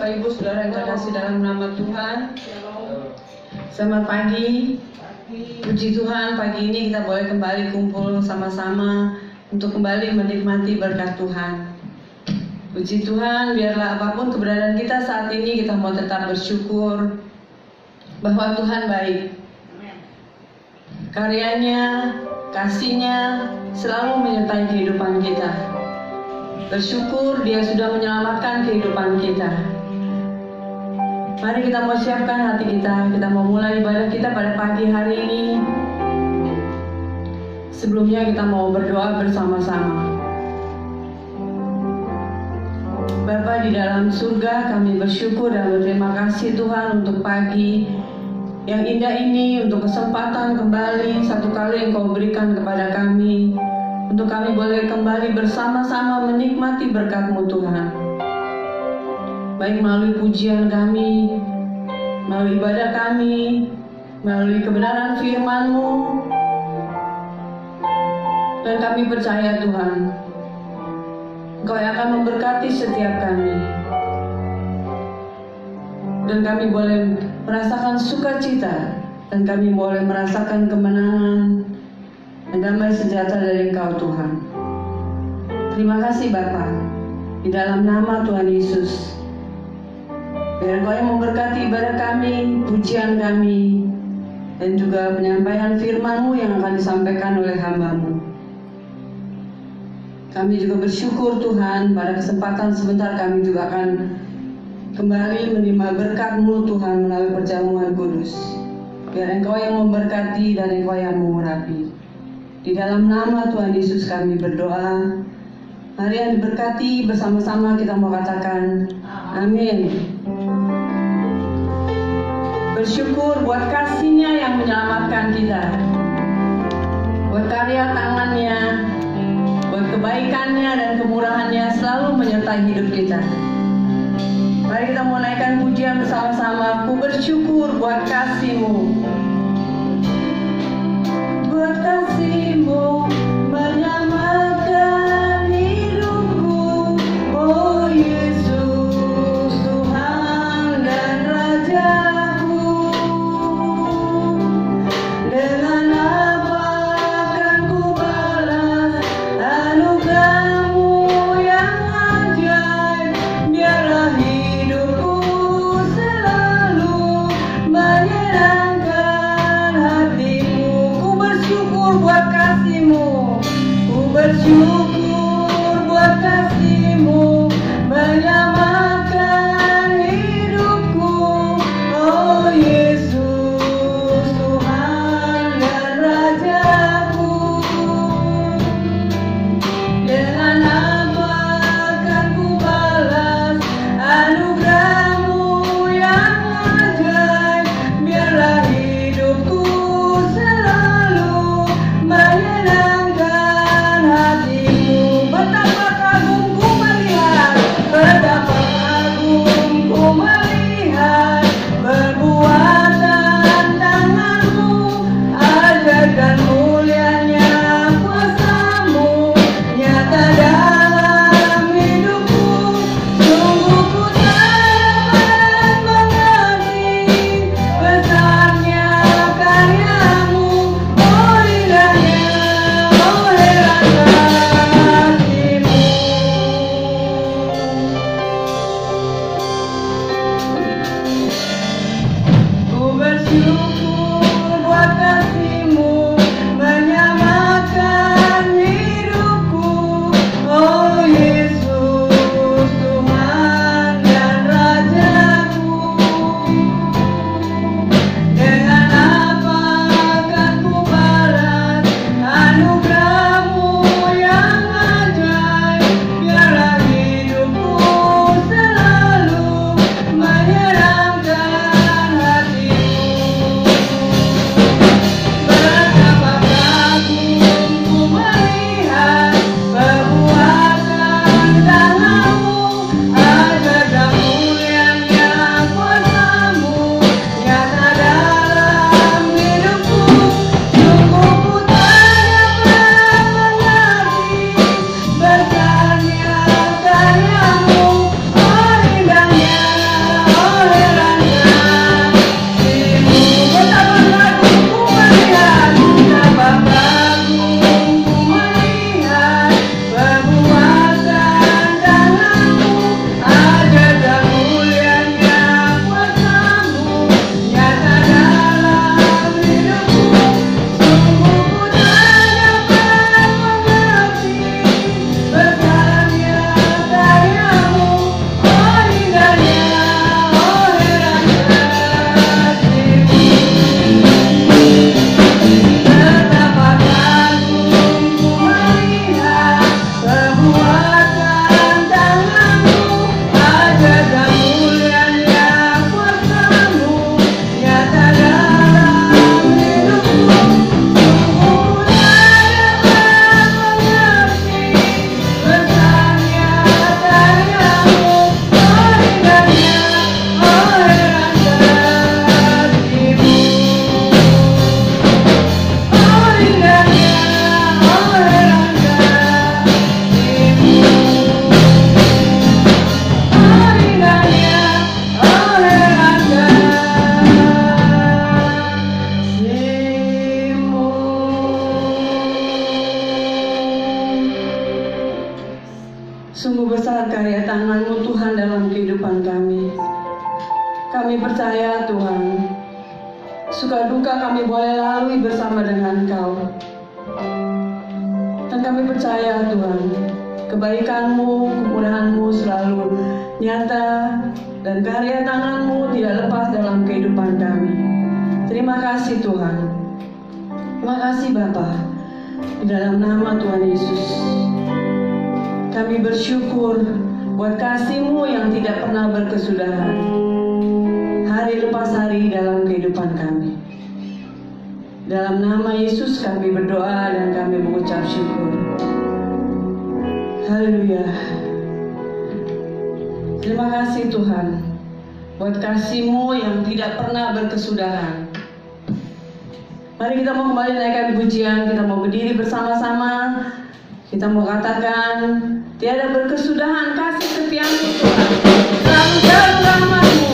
Bapak Ibu Saudara yang terkasih dalam nama Tuhan. Selamat pagi. Puji Tuhan, pagi ini kita boleh kembali kumpul sama-sama untuk kembali menikmati berkat Tuhan. Puji Tuhan, biarlah apapun keberadaan kita saat ini, kita mau tetap bersyukur bahwa Tuhan baik. Karyanya, kasih-Nya selalu menyertai kehidupan kita. Bersyukur Dia sudah menyelamatkan kehidupan kita. Mari kita mau siapkan hati kita mau mulai ibadah kita pada pagi hari ini. Sebelumnya kita mau berdoa bersama-sama. Bapa di dalam surga, kami bersyukur dan berterima kasih Tuhan untuk pagi yang indah ini, untuk kesempatan kembali satu kali Engkau berikan kepada kami, untuk kami boleh kembali bersama-sama menikmati berkat-Mu Tuhan. Baik melalui pujian kami, melalui ibadah kami, melalui kebenaran firman-Mu. Dan kami percaya Tuhan, Engkau yang akan memberkati setiap kami. Dan kami boleh merasakan sukacita, dan kami boleh merasakan kemenangan dan damai sejahtera dari Engkau Tuhan. Terima kasih Bapa, di dalam nama Tuhan Yesus. Biar Engkau yang memberkati ibadah kami, pujian kami, dan juga penyampaian firman-Mu yang akan disampaikan oleh hamba-Mu. Kami juga bersyukur Tuhan, pada kesempatan sebentar kami juga akan kembali menerima berkat-Mu Tuhan melalui perjamuan kudus. Biar Engkau yang memberkati dan Engkau yang mengurapi. Di dalam nama Tuhan Yesus kami berdoa. Mari yang diberkati bersama-sama kita mau katakan amin. Bersyukur buat kasih-Nya yang menyelamatkan kita, buat karya tangan-Nya, buat kebaikan-Nya dan kemurahan-Nya selalu menyertai hidup kita. Mari kita mau naikkan pujian bersama-sama. Ku bersyukur buat kasih-Mu, buat kasih-Mu menyelamatkan hidupku, oh Yesus, Tuhan dan Rajaku. Dengan apa akan ku balas anugerah-Mu yang ajaib? Biarlah hidupku selalu menyenangkan hati-Mu. Ku bersyukur buat kasih-Mu, ku bersyukur buat kasih-Mu menyelamatkan hidupku, oh Yesus, Tuhan dan Rajaku. Dengan apa akan ku balas anugerah-Mu yang ajaib? Biarlah hidupku selalu menyenangkan hati-Mu. suka duka kami boleh lalui bersama dengan Engkau. Dan kami percaya Tuhan, kebaikan-Mu, kemurahan-Mu selalu nyata dan karya tangan-Mu tidak lepas dalam kehidupan kami. Terima kasih Tuhan. Terima kasih Bapa. Di dalam nama Tuhan Yesus, kami bersyukur buat kasih-Mu yang tidak pernah berkesudahan, hari lepas hari dalam kehidupan kami. Dalam nama Yesus kami berdoa dan kami mengucap syukur. Haleluya. Terima kasih Tuhan buat kasih-Mu yang tidak pernah berkesudahan. Mari kita mau kembali naikkan pujian, kita mau berdiri bersama-sama. Kita mau katakan, tiada berkesudahan kasih setia-Mu Tuhan. Selalu jauh rahmat-Mu.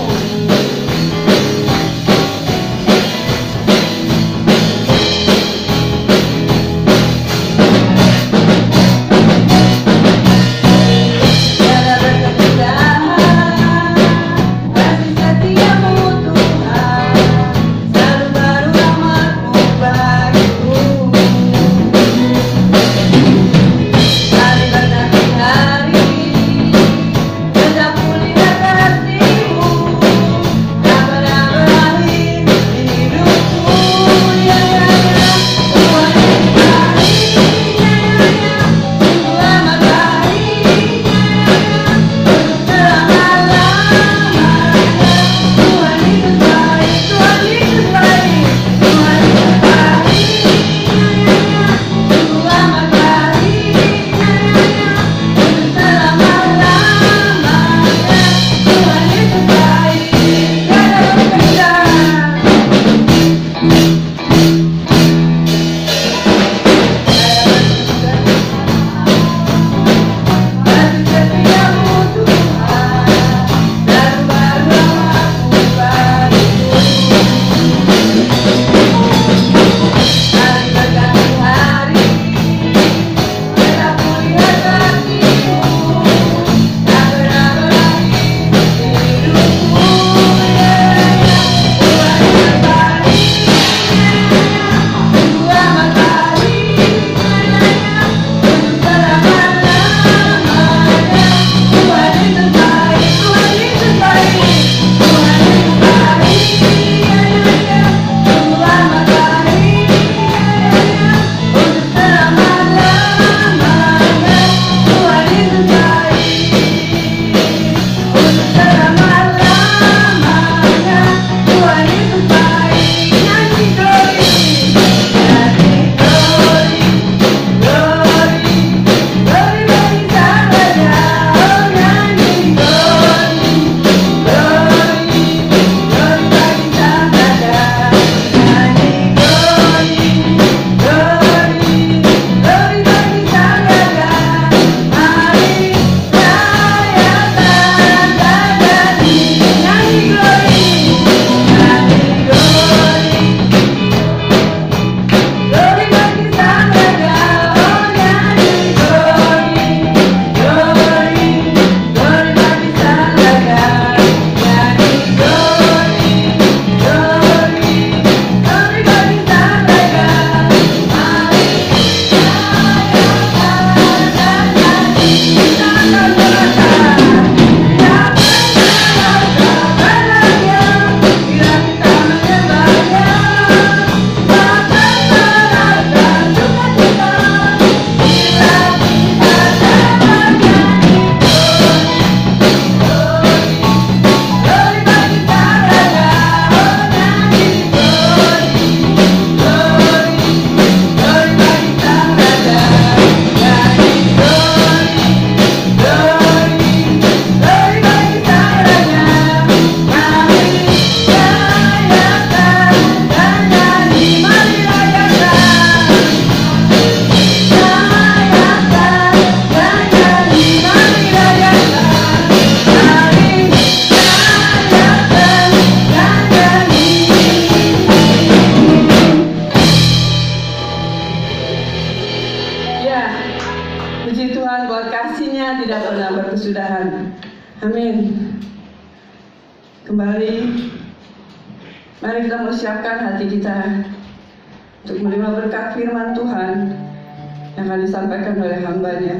Mari kita mempersiapkan hati kita untuk menerima berkat firman Tuhan yang akan disampaikan oleh hamba-Nya.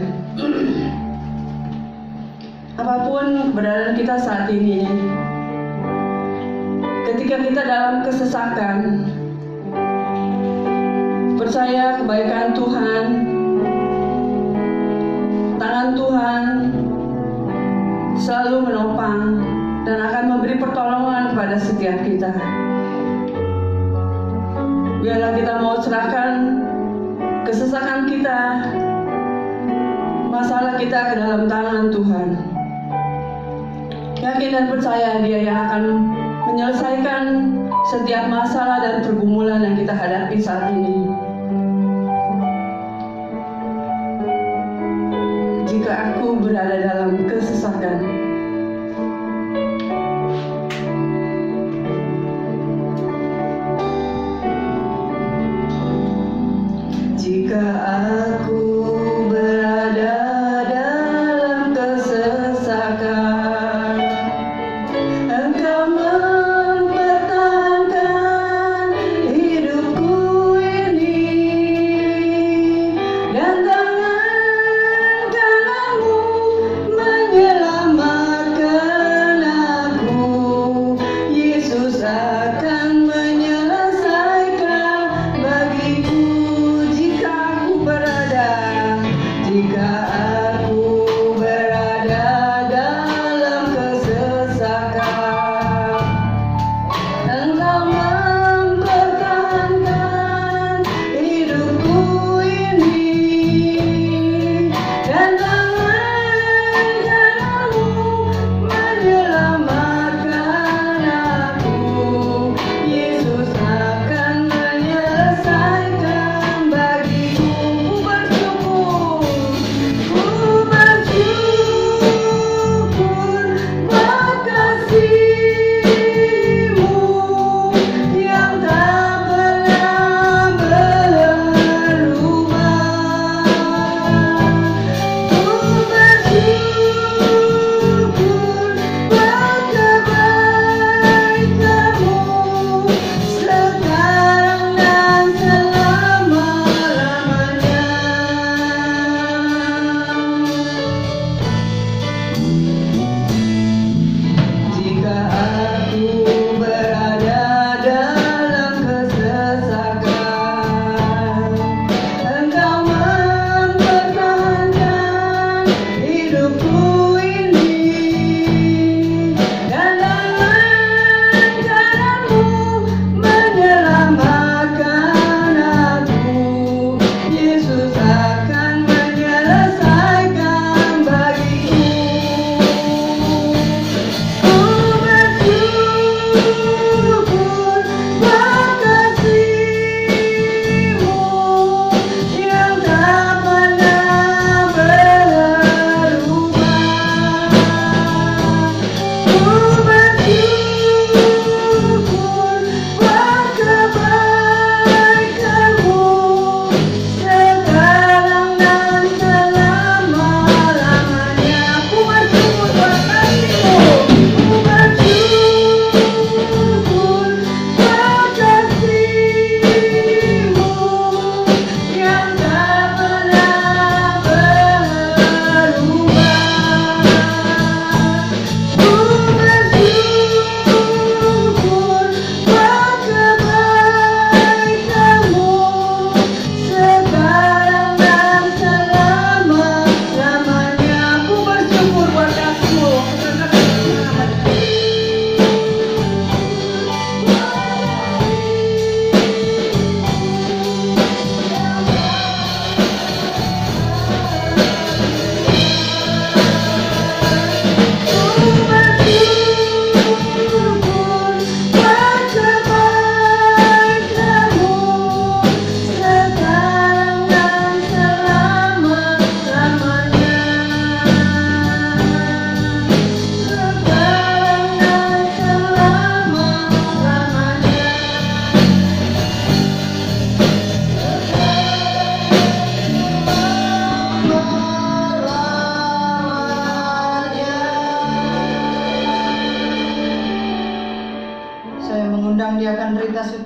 Apapun keberadaan kita saat ini, ketika kita dalam kesesakan, percaya kebaikan Tuhan, tangan Tuhan selalu menopang dan akan memberi pertolongan kepada setiap kita. Biarlah kita mau serahkan kesesakan kita, masalah kita ke dalam tangan Tuhan. Yakin dan percaya Dia yang akan menyelesaikan setiap masalah dan pergumulan yang kita hadapi saat ini. Jika aku berada dalam kesesakan, jika aku berada dalam kesesakan, Engkau mempertahankan hidupku ini, dan tangan kananmu menyelamatkan aku. Yesus akan menyelesaikan bagiku. Jika aku berada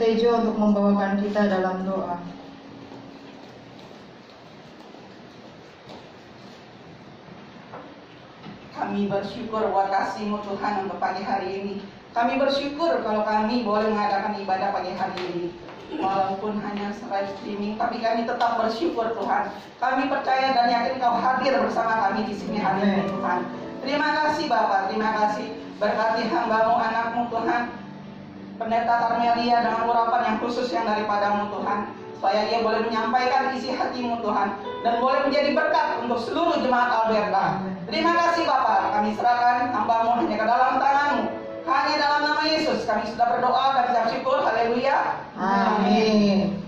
Tejo untuk membawakan kita dalam doa. Kami bersyukur buat kasih-Mu Tuhan untuk pagi hari ini. Kami bersyukur kalau kami boleh mengadakan ibadah pagi hari ini. Walaupun hanya live streaming, tapi kami tetap bersyukur Tuhan. Kami percaya dan yakin Kau hadir bersama kami di sini hari ini Tuhan. Terima kasih Bapak, terima kasih. Berkati hamba-Mu, anak-Mu Tuhan. Pendeta Karmelia dengan urapan yang khusus yang daripada-Mu Tuhan. Supaya dia boleh menyampaikan isi hati-Mu Tuhan. Dan boleh menjadi berkat untuk seluruh jemaat Alberta. Terima kasih Bapak, kami serahkan hamba-Mu hanya ke dalam tangan-Mu. Hanya dalam nama Yesus kami sudah berdoa dan ucap syukur. Haleluya. Amin.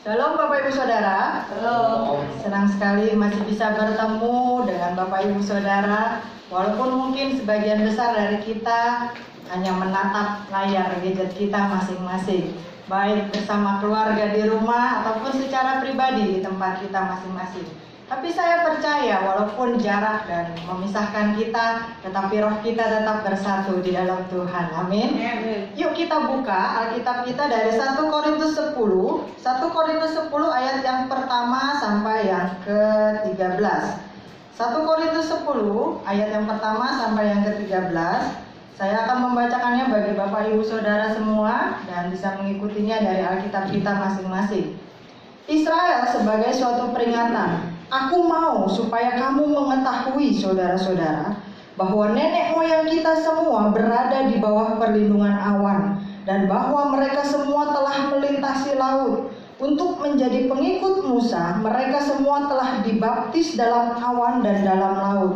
Shalom Bapak Ibu Saudara. Halo. Senang sekali masih bisa bertemu dengan Bapak Ibu Saudara. Walaupun mungkin sebagian besar dari kita hanya menatap layar gadget kita masing-masing, baik bersama keluarga di rumah ataupun secara pribadi di tempat kita masing-masing. Tapi saya percaya walaupun jarak dan memisahkan kita, tetapi roh kita tetap bersatu di dalam Tuhan. Amin. Yuk kita buka Alkitab kita dari 1 Korintus 10. 1 Korintus 10 ayat yang pertama sampai yang ke-13. 1 Korintus 10 ayat yang pertama sampai yang ke-13. Saya akan membacakannya bagi Bapak Ibu Saudara semua dan bisa mengikutinya dari Alkitab kita masing-masing. Israel sebagai suatu peringatan. Aku mau supaya kamu mengetahui saudara-saudara bahwa nenek moyang kita semua berada di bawah perlindungan awan dan bahwa mereka semua telah melintasi laut. Untuk menjadi pengikut Musa, mereka semua telah dibaptis dalam awan dan dalam laut.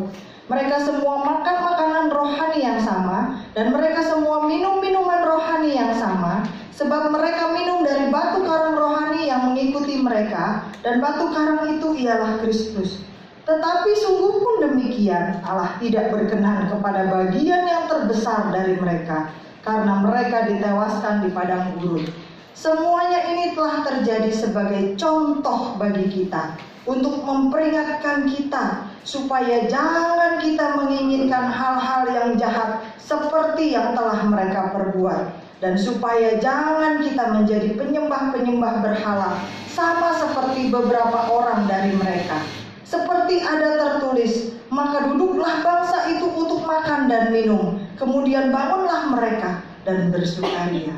Mereka semua makan makanan rohani yang sama dan mereka semua minum minuman rohani yang sama, sebab mereka minum dari batu karang rohani yang mengikuti mereka, dan batu karang itu ialah Kristus. Tetapi sungguh pun demikian, Allah tidak berkenan kepada bagian yang terbesar dari mereka, karena mereka ditewaskan di padang gurun. Semuanya ini telah terjadi sebagai contoh bagi kita, untuk memperingatkan kita supaya jangan kita menginginkan hal-hal yang jahat seperti yang telah mereka perbuat, dan supaya jangan kita menjadi penyembah-penyembah berhala sama seperti beberapa orang dari mereka. Seperti ada tertulis, maka duduklah bangsa itu untuk makan dan minum, kemudian bangunlah mereka dan bersukaria.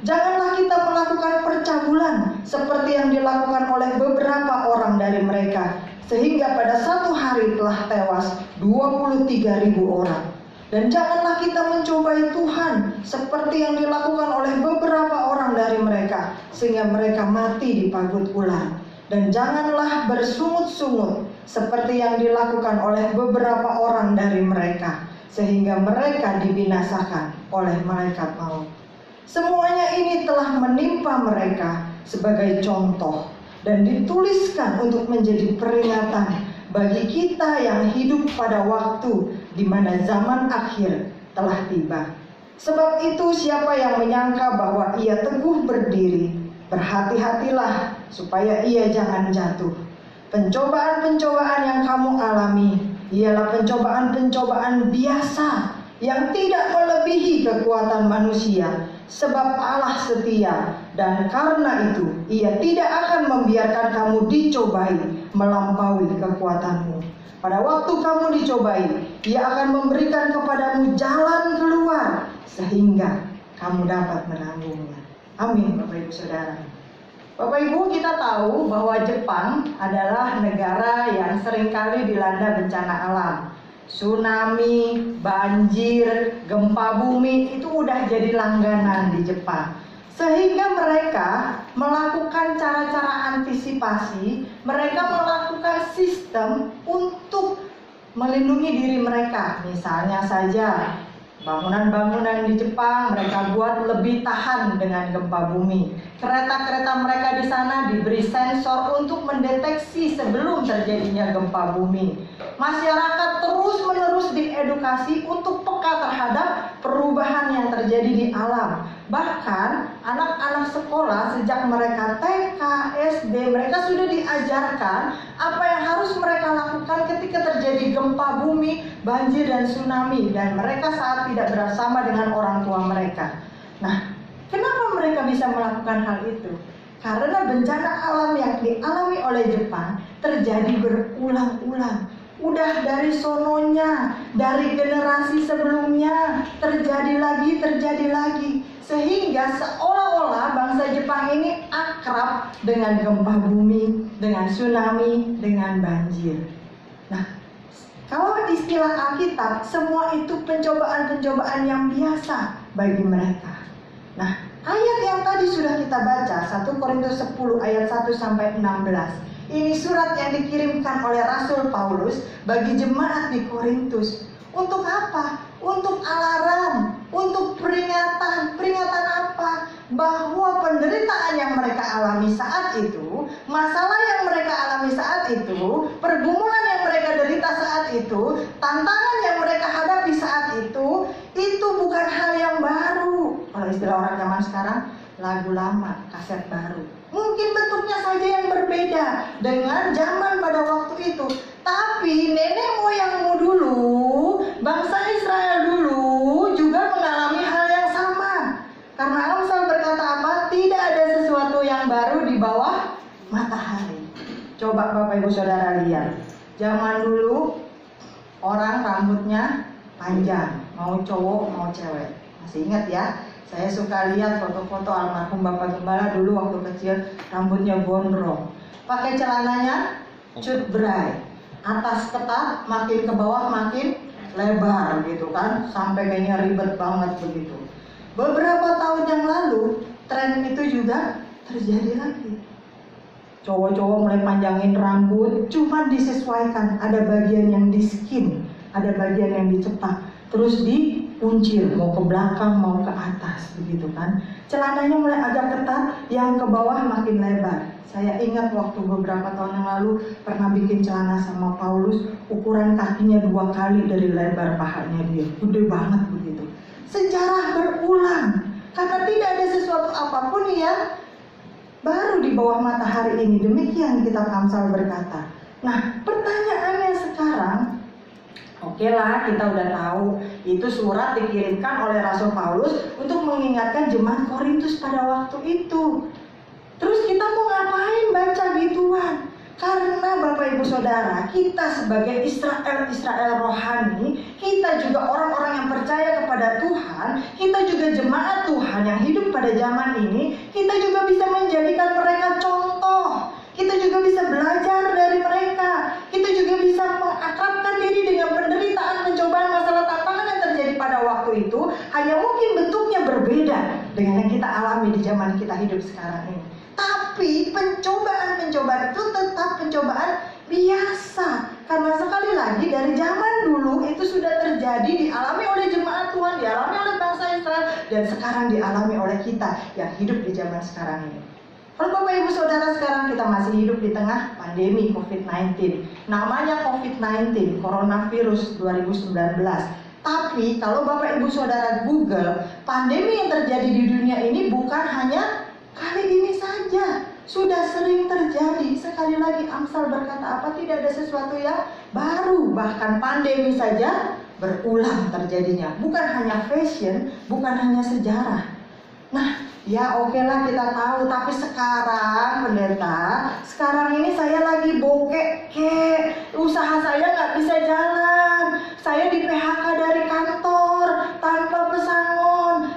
Janganlah kita melakukan percabulan seperti yang dilakukan oleh beberapa orang dari mereka, sehingga pada satu hari telah tewas 23.000 orang. Dan janganlah kita mencobai Tuhan seperti yang dilakukan oleh beberapa orang dari mereka, sehingga mereka mati dipagut ular. Dan janganlah bersungut-sungut seperti yang dilakukan oleh beberapa orang dari mereka, sehingga mereka dibinasakan oleh malaikat maut. Semuanya ini telah menimpa mereka sebagai contoh dan dituliskan untuk menjadi peringatan bagi kita yang hidup pada waktu di mana zaman akhir telah tiba. Sebab itu siapa yang menyangka bahwa ia teguh berdiri, berhati-hatilah supaya ia jangan jatuh. Pencobaan-pencobaan yang kamu alami ialah pencobaan-pencobaan biasa yang tidak melebihi kekuatan manusia, sebab Allah setia, dan karena itu Ia tidak akan membiarkan kamu dicobai melampaui kekuatanmu. Pada waktu kamu dicobai, Ia akan memberikan kepadamu jalan keluar sehingga kamu dapat menanggungnya. Amin, Bapak Ibu Saudara. Bapak Ibu, kita tahu bahwa Jepang adalah negara yang seringkali dilanda bencana alam. Tsunami, banjir, gempa bumi itu udah jadi langganan di Jepang. Sehingga mereka melakukan cara-cara antisipasi, mereka melakukan sistem untuk melindungi diri mereka. Misalnya saja bangunan-bangunan di Jepang mereka buat lebih tahan dengan gempa bumi. Kereta-kereta mereka di sana diberi sensor untuk mendeteksi sebelum terjadinya gempa bumi. Masyarakat terus-menerus diedukasi untuk peka terhadap perubahan yang terjadi di alam. Bahkan anak-anak sekolah sejak mereka TK, SD, mereka sudah diajarkan apa yang harus mereka lakukan ketika terjadi gempa bumi, banjir dan tsunami, dan mereka saat tidak bersama dengan orang tua mereka. Nah, kenapa mereka bisa melakukan hal itu? Karena bencana alam yang dialami oleh Jepang terjadi berulang-ulang. Udah dari sononya, dari generasi sebelumnya, terjadi lagi. Sehingga seolah-olah bangsa Jepang ini akrab dengan gempa bumi, dengan tsunami, dengan banjir. Nah, kalau istilah Alkitab, semua itu pencobaan-pencobaan yang biasa bagi mereka. Nah, ayat yang tadi sudah kita baca, 1 Korintus 10 ayat 1 sampai 16. Ini surat yang dikirimkan oleh Rasul Paulus bagi jemaat di Korintus. Untuk apa? Untuk alarm, untuk peringatan. Peringatan apa? Bahwa penderitaan yang mereka alami saat itu, masalah yang mereka alami saat itu, pergumulan yang mereka derita saat itu, tantangan yang mereka hadapi saat itu bukan hal yang baru. Kalau istilah orang zaman sekarang, lagu lama, kaset baru. Mungkin bentuknya saja yang berbeda dengan zaman pada waktu itu. Tapi nenek moyangmu dulu, bangsa Israel dulu juga mengalami hal yang sama. Karena Amsal berkata apa? Tidak ada sesuatu yang baru di bawah matahari. Coba Bapak Ibu Saudara lihat. Zaman dulu orang rambutnya panjang, mau cowok mau cewek. Masih ingat ya? Saya suka lihat foto-foto almarhum Bapak Gembala dulu waktu kecil, rambutnya gondrong. Pakai celananya cut bray, atas ketat, makin ke bawah makin lebar gitu kan, sampai kayaknya ribet banget begitu. Beberapa tahun yang lalu tren itu juga terjadi lagi. Cowok-cowok mulai panjangin rambut, cuma disesuaikan. Ada bagian yang di skin, ada bagian yang dicepak, terus diuncir, mau ke belakang mau ke atas begitu kan. Celananya mulai agak ketat, yang ke bawah makin lebar. Saya ingat waktu beberapa tahun yang lalu pernah bikin celana sama Paulus, ukuran kakinya 2 kali dari lebar pahanya dia, gede banget begitu. Sejarah berulang, karena tidak ada sesuatu apapun yang baru di bawah matahari ini. Demikian kitab Amsal berkata. Nah, pertanyaannya sekarang, oke lah, kita udah tahu itu surat dikirimkan oleh Rasul Paulus untuk mengingatkan jemaat Korintus pada waktu itu. Terus kita mau ngapain baca gituan? Karena Bapak Ibu Saudara, kita sebagai Israel rohani, kita juga orang-orang yang percaya kepada Tuhan, kita juga jemaat Tuhan yang hidup pada zaman ini, kita juga bisa menjadikan mereka contoh. Kita juga bisa belajar dari mereka. Kita juga bisa mengakrabkan diri dengan penderitaan, pencobaan, masalah, tantangan yang terjadi pada waktu itu. Hanya mungkin bentuknya berbeda dengan yang kita alami di zaman kita hidup sekarang ini. Tapi pencobaan-pencobaan itu tetap pencobaan biasa. Karena sekali lagi dari zaman dulu itu sudah terjadi, dialami oleh jemaat Tuhan, dialami oleh bangsa Israel, dan sekarang dialami oleh kita yang hidup di zaman sekarang ini. Kalau Bapak Ibu Saudara, sekarang kita masih hidup di tengah pandemi COVID-19. Namanya COVID-19, Coronavirus 2019. Tapi kalau Bapak Ibu Saudara Google, pandemi yang terjadi di dunia ini bukan hanya kali ini saja, sudah sering terjadi. Sekali lagi Amsal berkata apa? Tidak ada sesuatu yang baru. Bahkan pandemi saja berulang terjadinya. Bukan hanya fashion, bukan hanya sejarah. Nah, ya oke lah kita tahu. Tapi sekarang pendeta, sekarang ini saya lagi bokek, usaha saya nggak bisa jalan. Saya di PHK dari kantor tanpa pesangon.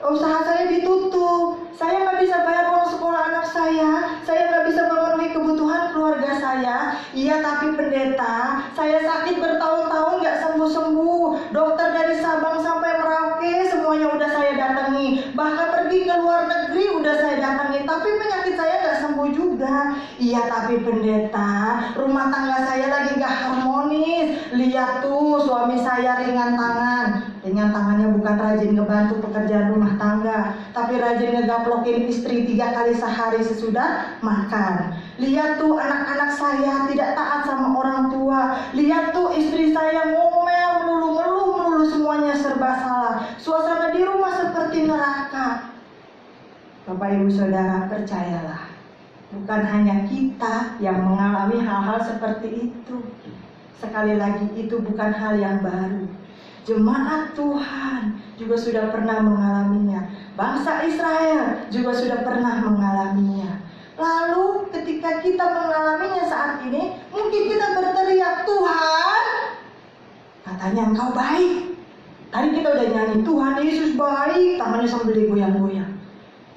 Usaha saya ditutup. Saya nggak bisa bayar uang sekolah anak saya nggak bisa memenuhi kebutuhan keluarga saya. Iya, tapi pendeta, saya sakit bertahun-tahun nggak sembuh-sembuh. Dokter dari Sabang sampai Merauke semuanya udah saya datangi. Bahkan pergi ke luar negeri udah saya datangi. Tapi penyakit saya nggak sembuh juga. Iya, tapi pendeta, rumah tangga saya lagi nggak harmonis. Lihat tuh, suami saya ringan tangan. Ringan tangannya bukan rajin ngebantu pekerjaan rumah tangga, tapi rajin ngegaplokin istri 3 kali sehari sesudah makan. Lihat tuh anak-anak saya tidak taat sama orang tua. Lihat tuh istri saya ngomel melulu, semuanya serba salah. Suasana di rumah seperti neraka. Bapak Ibu Saudara, percayalah, bukan hanya kita yang mengalami hal-hal seperti itu. Sekali lagi, itu bukan hal yang baru. Jemaat Tuhan juga sudah pernah mengalaminya. Bangsa Israel juga sudah pernah mengalaminya. Lalu ketika kita mengalaminya saat ini, mungkin kita berteriak, Tuhan, katanya Engkau baik. Tadi kita udah nyanyi, Tuhan Yesus baik, tangannya sambil digoyang-goyang.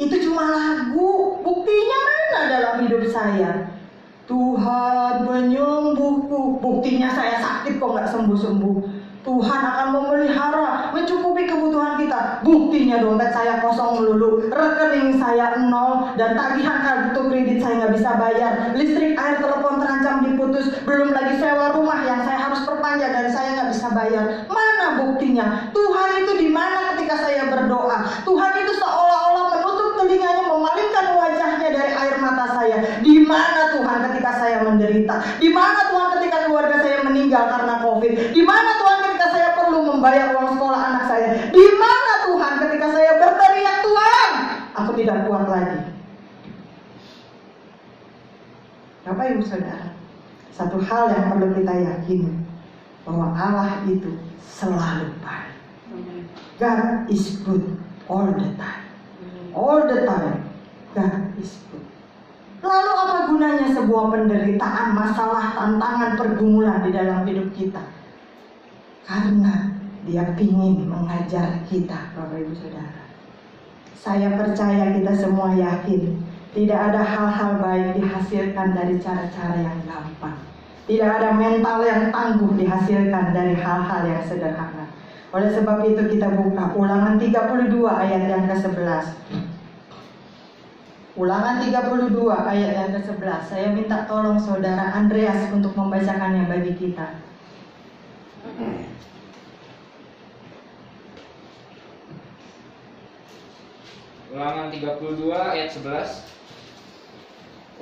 Itu cuma lagu, buktinya mana dalam hidup saya? Tuhan penyembuhku, buktinya saya sakit kok nggak sembuh-sembuh. Tuhan akan memelihara, mencukupi kebutuhan kita. Buktinya dompet saya kosong melulu, rekening saya nol, dan tagihan kartu kredit saya nggak bisa bayar. Listrik, air, telepon terancam diputus. Belum lagi sewa rumah yang saya harus perpanjang dan saya nggak bisa bayar. Mana buktinya? Tuhan itu di mana ketika saya berdoa? Tuhan itu seolah-olah menutup telinganya, memalingkan wajahnya dari air mata saya. Di mana Tuhan ketika saya menderita? Di mana Tuhan ketika keluarga saya meninggal karena COVID? Di mana Tuhan ketika saya perlu membayar uang sekolah anak saya? Di mana Tuhan ketika saya berteriak, Tuhan, aku tidak kuat lagi? Bapak Ibu Saudara, satu hal yang perlu kita yakini, bahwa Allah itu selalu baik. God is good all the time. All the time, God is good. Lalu apa gunanya sebuah penderitaan, masalah, tantangan, pergumulan di dalam hidup kita? Karena Dia ingin mengajar kita, Bapak Ibu Saudara. Saya percaya kita semua yakin tidak ada hal-hal baik dihasilkan dari cara-cara yang gampang. Tidak ada mental yang tangguh dihasilkan dari hal-hal yang sederhana. Oleh sebab itu kita buka Ulangan 32 ayat yang ke-11. Ulangan 32 ayat yang ke-11. Saya minta tolong Saudara Andreas untuk membacakannya bagi kita. Ulangan 32 ayat 11.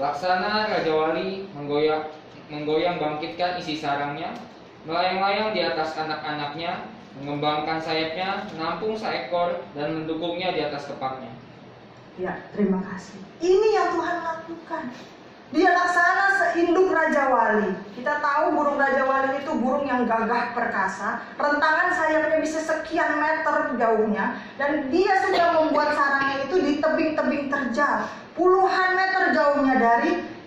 Laksana Raja Wali menggoyang bangkitkan isi sarangnya, melayang-layang di atas anak-anaknya, mengembangkan sayapnya, menampung seekor dan mendukungnya di atas kepaknya. Ya, terima kasih. Ini yang Tuhan lakukan. Dia laksana seinduk Raja Wali. Kita tahu burung Raja Wali itu burung yang gagah perkasa. Rentangan sayapnya bisa sekian meter jauhnya. Dan dia sudah membuat sarangnya itu di tebing-tebing terjal. Puluhan meter jauhnya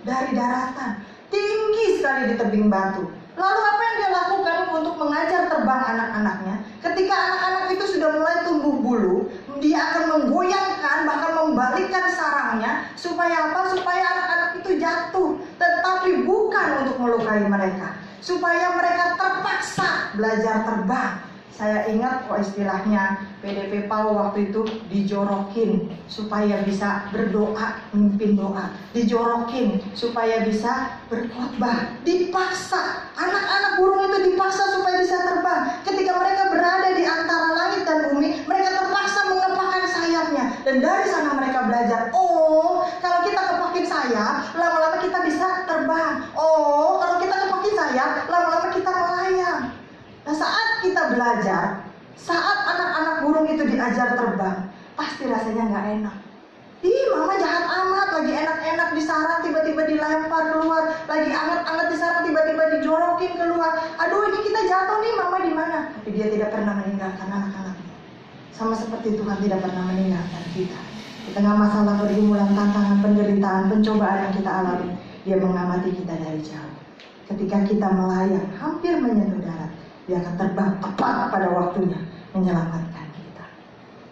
dari daratan. Tinggi sekali di tebing batu. Lalu apa yang dia lakukan untuk mengajar terbang anak-anaknya? Ketika anak-anak itu sudah mulai tumbuh bulu, dia akan menggoyangkan, bahkan membalikkan sarangnya. Supaya apa? Supaya anak-anak itu jatuh. Tetapi bukan untuk melukai mereka. Supaya mereka terpaksa belajar terbang. Saya ingat kok istilahnya PDP PAU waktu itu dijorokin supaya bisa berdoa, mimpin doa. Dijorokin supaya bisa berkhotbah. Dipaksa, anak-anak burung itu dipaksa supaya bisa terbang. Ketika mereka berada di antara langit dan bumi, mereka terpaksa mengepakkan sayapnya. Dan dari sana mereka belajar, oh kalau kita kepakin sayap, lama-lama kita bisa terbang. Oh kalau kita kepakin sayap, lama-lama kita melayang. Nah saat kita belajar, saat anak-anak burung itu diajar terbang, pasti rasanya nggak enak. Ih mama jahat amat, lagi enak-enak di sarang tiba-tiba dilempar keluar, lagi anget-anget di sarang tiba-tiba dijorokin keluar. Aduh ini kita jatuh nih, mama di mana? Tapi dia tidak pernah meninggalkan anak-anaknya. Sama seperti Tuhan tidak pernah meninggalkan kita. Di tengah masalah, pergumulan, tantangan, penderitaan, pencobaan yang kita alami, Dia mengamati kita dari jauh. Ketika kita melayang, hampir menyentuh darat, Dia akan terbang tepat pada waktunya menyelamatkan kita.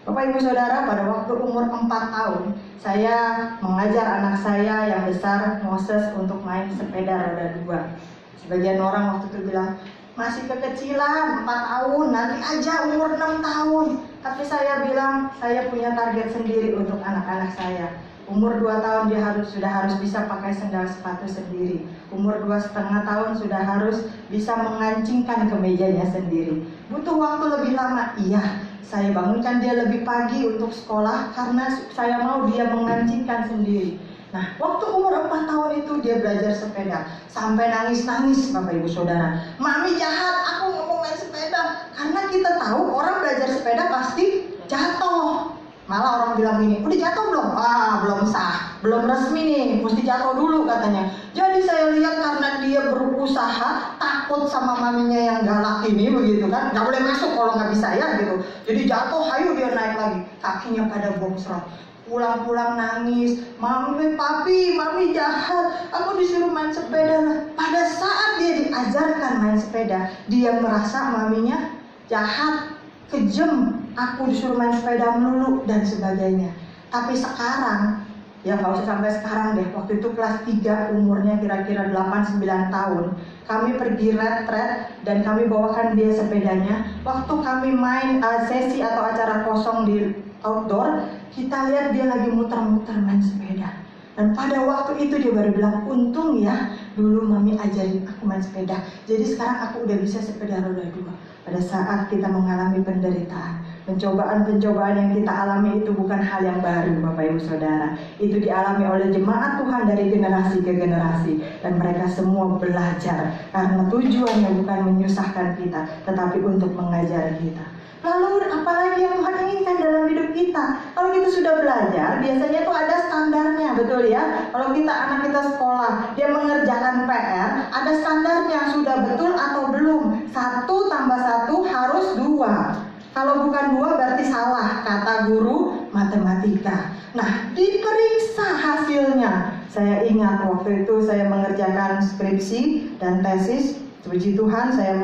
Bapak Ibu Saudara, pada waktu umur 4 tahun, saya mengajar anak saya yang besar, Moses, untuk main sepeda roda 2. Sebagian orang waktu itu bilang, masih kekecilan, 4 tahun, nanti aja umur 6 tahun. Tapi saya bilang, saya punya target sendiri untuk anak-anak saya. Umur 2 tahun dia sudah harus bisa pakai sendal sepatu sendiri. Umur 2,5 tahun sudah harus bisa mengancingkan kemejanya sendiri. Butuh waktu lebih lama, iya. Saya bangunkan dia lebih pagi untuk sekolah karena saya mau dia mengancingkan sendiri. Nah, waktu umur 4 tahun itu dia belajar sepeda. Sampai nangis-nangis, Bapak Ibu Saudara. Mami jahat, aku nggak mau main sepeda. Karena kita tahu orang belajar sepeda pasti jatuh. Malah orang bilang gini, udah jatuh belum? Ah, belum sah, belum resmi nih, mesti jatuh dulu katanya. Jadi saya lihat karena dia berusaha, takut takut sama maminya yang galak ini begitu kan, nggak boleh masuk kalau nggak bisa ya gitu. Jadi jatuh, hayu dia naik lagi, kakinya pada bongsrot. Pulang-pulang nangis, mami, papi, mami jahat, aku disuruh main sepeda. Pada saat dia diajarkan main sepeda, dia merasa maminya jahat, kejam, aku disuruh main sepeda melulu dan sebagainya. Tapi sekarang, ya nggak usah sampai sekarang deh, waktu itu kelas 3 umurnya kira-kira 8-9 tahun, kami pergi retret dan kami bawakan dia sepedanya. Waktu kami main sesi atau acara kosong di outdoor, kita lihat dia lagi muter-muter main sepeda. Dan pada waktu itu dia baru bilang, untung ya dulu mami ajarin aku main sepeda, jadi sekarang aku udah bisa sepeda roda 2. Pada saat kita mengalami penderitaan, pencobaan-pencobaan yang kita alami itu bukan hal yang baru, Bapak Ibu Saudara. Itu dialami oleh jemaat Tuhan dari generasi ke generasi, dan mereka semua belajar karena tujuannya bukan menyusahkan kita, tetapi untuk mengajar kita. Lalu apalagi yang Tuhan inginkan dalam hidup kita? Kalau kita sudah belajar, biasanya tuh ada standarnya, betul ya? Kalau kita anak kita sekolah, dia mengerjakan PR, ada standarnya, sudah betul atau belum? 1 tambah 1 harus 2. Kalau bukan 2 berarti salah, kata guru matematika. Nah, diperiksa hasilnya. Saya ingat waktu itu saya mengerjakan skripsi dan tesis. Puji Tuhan, saya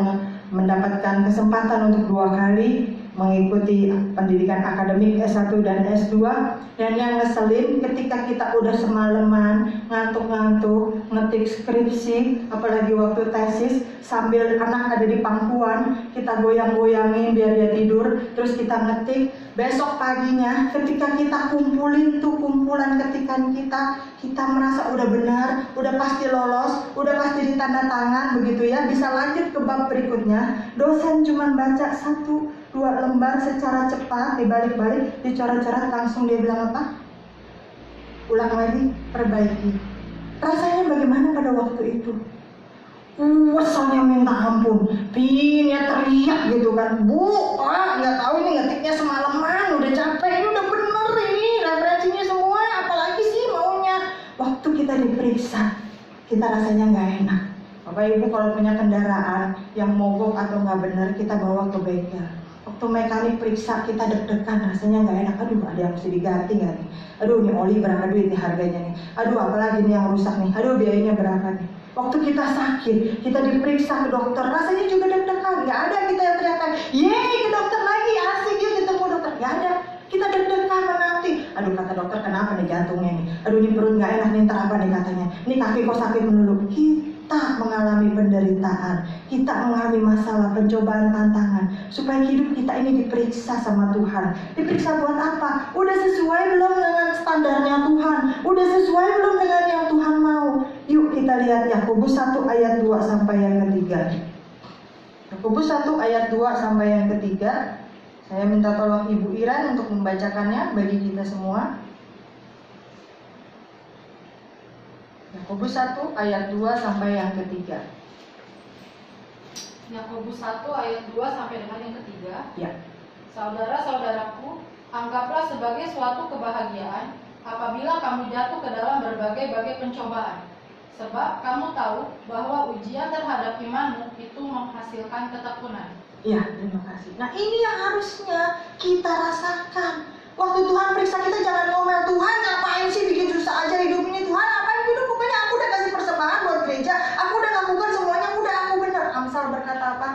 mendapatkan kesempatan untuk 2 kali mengikuti pendidikan akademik S1 dan S2. Dan yang ngeselin ketika kita udah semalaman ngantuk-ngantuk ngetik skripsi, apalagi waktu tesis, sambil anak ada di pangkuan, kita goyang-goyangin biar dia tidur, terus kita ngetik. Besok paginya ketika kita kumpulin tuh kumpulan ketikan kita merasa udah benar, udah pasti lolos, udah pasti ditanda tangan begitu ya, bisa lanjut ke bab berikutnya. Dosen cuma baca 1-2 lembar secara cepat, dibalik-balik, dicoret-coret, langsung dia bilang apa? Ulang lagi, perbaiki. Rasanya bagaimana pada waktu itu? Weselnya minta ampun, pinnya teriak gitu kan, Bu, Pak, nggak tahu ini ngetiknya semalaman, udah capek, ini udah bener ini referensinya semua, apalagi sih maunya. Waktu kita diperiksa, kita rasanya nggak enak. Bapak Ibu kalau punya kendaraan yang mogok atau nggak bener, kita bawa ke bengkel. Waktu mekanik periksa, kita deg-degan, rasanya nggak enak. Aduh, ada yang mesti diganti nggak nih? Aduh, ini oli berapa duit nih harganya nih? Aduh, apalagi nih yang rusak nih? Aduh, biayanya berapa nih? Waktu kita sakit, kita diperiksa ke dokter, rasanya juga deg-degan. Nggak ada kita yang teriakan, yeay ke dokter lagi, asik yuk ketemu dokter. Nggak ada, kita deg-degan menanti. Aduh, kata dokter kenapa nih jantungnya nih? Aduh, ini perut nggak enak nih, ntar apa nih katanya? Ini kaki kok sakit melulu. Kita mengalami penderitaan, kita mengalami masalah, pencobaan, tantangan, supaya hidup kita ini diperiksa sama Tuhan. Diperiksa buat apa? Udah sesuai belum dengan standarnya Tuhan? Udah sesuai belum dengan yang Tuhan mau? Yuk kita lihat Yakobus 1 ayat 2 sampai yang ketiga. Yakobus 1 ayat 2 sampai yang ketiga. Saya minta tolong Ibu Iran untuk membacakannya bagi kita semua. Yakobus 1 ayat 2 sampai yang ketiga. Yakobus 1 ayat 2 sampai dengan yang ketiga. Ya. Saudara-saudaraku, anggaplah sebagai suatu kebahagiaan apabila kamu jatuh ke dalam berbagai-bagai pencobaan. Sebab kamu tahu bahwa ujian terhadap imanmu itu menghasilkan ketekunan. Ya, terima kasih. Nah, ini yang harusnya kita rasakan. Waktu Tuhan periksa kita, jangan ngomel, Tuhan ngapain sih bikin susah aja hidup ini? Tuhan ngapain hidup? Pokoknya aku udah kasih persembahan buat gereja, aku udah lakukan semuanya, udah aku benar. Amsal berkata apa?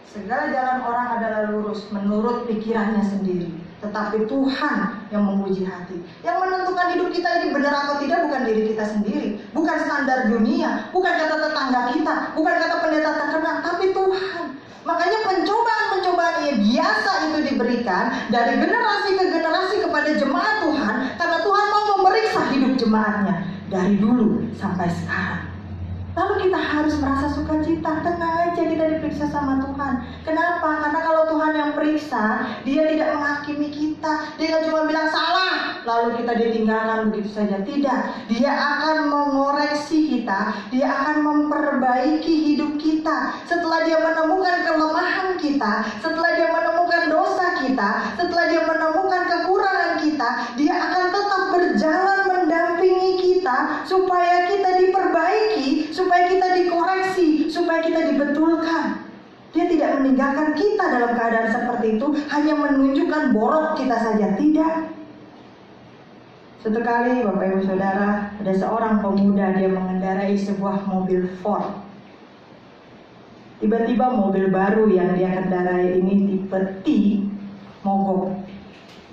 Segala jalan orang adalah lurus menurut pikirannya sendiri, tetapi Tuhan yang menguji hati. Yang menentukan hidup kita ini benar atau tidak bukan diri kita sendiri, bukan standar dunia, bukan kata tetangga kita, bukan kata pendeta terkenal, tapi Tuhan. Makanya pencobaan-pencobaan yang biasa itu diberikan dari generasi ke generasi kepada jemaat Tuhan, karena Tuhan mau memeriksa hidup jemaatnya dari dulu sampai sekarang. Lalu kita harus merasa sukacita, tenang aja kita diperiksa sama Tuhan. Kenapa? Karena kalau Tuhan yang periksa, Dia tidak menghakimi kita. Dia tidak cuma bilang salah, lalu kita ditinggalkan begitu saja. Tidak, Dia akan mengoreksi kita, Dia akan memperbaiki hidup kita. Setelah Dia menemukan kelemahan kita, setelah Dia menemukan dosa kita, setelah Dia menemukan kekurangan kita, Dia akan tetap berjalan mendampingi kita supaya kita diperbaiki, supaya kita dikoreksi, supaya supaya kita dibetulkan. Dia tidak meninggalkan kita dalam keadaan seperti itu, hanya menunjukkan borok kita saja. Tidak. Satu kali Bapak Ibu Saudara, ada seorang pemuda, dia mengendarai sebuah mobil Ford. Tiba-tiba mobil baru yang dia kendarai ini tipe T mogok.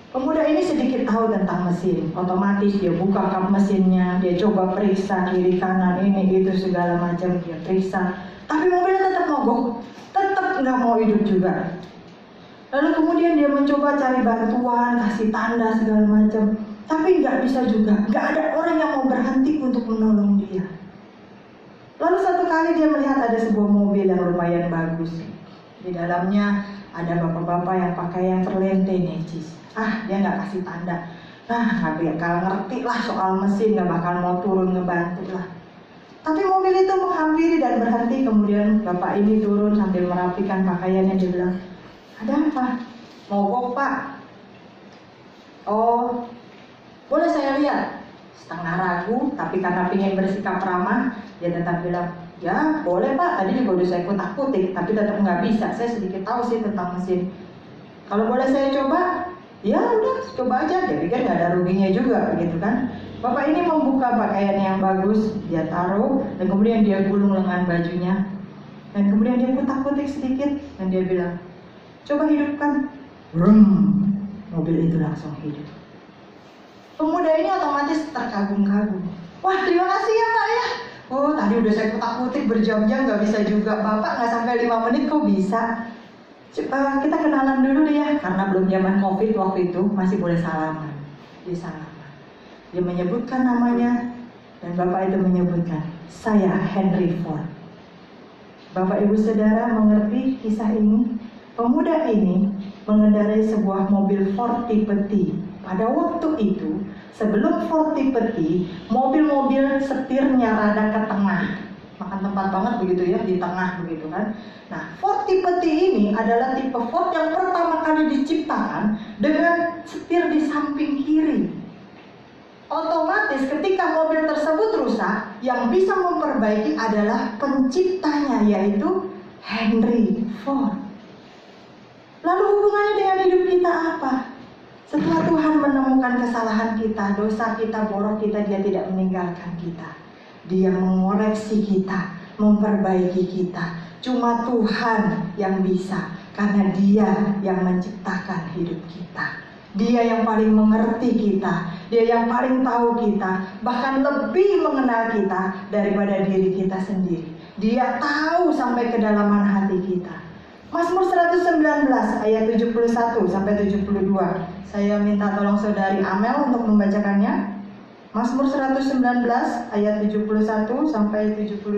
Pemuda ini sedikit tahu tentang mesin. Otomatis dia buka kap mesinnya, dia coba periksa kiri kanan ini itu segala macam, dia periksa. Tapi mobilnya tetap mogok, tetap nggak mau hidup juga. Lalu kemudian dia mencoba cari bantuan, kasih tanda segala macam, tapi nggak bisa juga. Nggak ada orang yang mau berhenti untuk menolong dia. Lalu satu kali dia melihat ada sebuah mobil yang lumayan bagus. Di dalamnya ada bapak-bapak yang pakaian terlente necis. Dia nggak kasih tanda. Nggak bakal ngerti lah soal mesin, nggak bakal mau turun ngebantu lah. Tapi mobil itu menghampiri dan berhenti. Kemudian bapak ini turun sambil merapikan pakaiannya. Dia bilang, ada apa? Mogok Pak. Oh, boleh saya lihat? Setengah ragu, tapi karena ingin bersikap ramah, dia tetap bilang, ya boleh Pak. Tadi juga udah saya kutak-kutik, tapi tetap nggak bisa. Saya sedikit tahu sih tentang mesin. Kalau boleh saya coba? Ya udah, coba aja. Dia pikir nggak ada ruginya juga, begitu kan? Bapak ini membuka pakaian yang bagus, dia taruh, dan kemudian dia gulung lengan bajunya, dan kemudian dia kutak-kutik sedikit, dan dia bilang, coba hidupkan. Brum, mobil itu langsung hidup. Pemuda ini otomatis terkagum-kagum. Wah, terima kasih ya Pak ya. Oh, tadi udah saya kutak-kutik berjam-jam nggak bisa juga. Bapak nggak sampai 5 menit kok bisa. Kita kenalan dulu deh ya, karena belum zaman COVID waktu itu, masih boleh salaman. Dia salaman. Dia menyebutkan namanya, dan bapak itu menyebutkan, saya Henry Ford. Bapak Ibu Saudara mengerti kisah ini? Pemuda ini mengendarai sebuah mobil Ford tipe T. Pada waktu itu, sebelum Ford tipe T, mobil-mobil setirnya rada ke tengah. Makan tempat banget begitu ya, di tengah begitu kan. Nah, Ford tipe T ini adalah tipe Ford yang pertama kali diciptakan dengan setir di samping kiri. Otomatis ketika mobil tersebut rusak, yang bisa memperbaiki adalah penciptanya, yaitu Henry Ford. Lalu hubungannya dengan hidup kita apa? Setelah Tuhan menemukan kesalahan kita, dosa kita, borok kita, Dia tidak meninggalkan kita. Dia mengoreksi kita, memperbaiki kita. Cuma Tuhan yang bisa, karena Dia yang menciptakan hidup kita. Dia yang paling mengerti kita, Dia yang paling tahu kita, bahkan lebih mengenal kita daripada diri kita sendiri. Dia tahu sampai kedalaman hati kita. Mazmur 119 ayat 71 sampai 72. Saya minta tolong saudari Amel untuk membacakannya. Mazmur 119 ayat 71 sampai 72.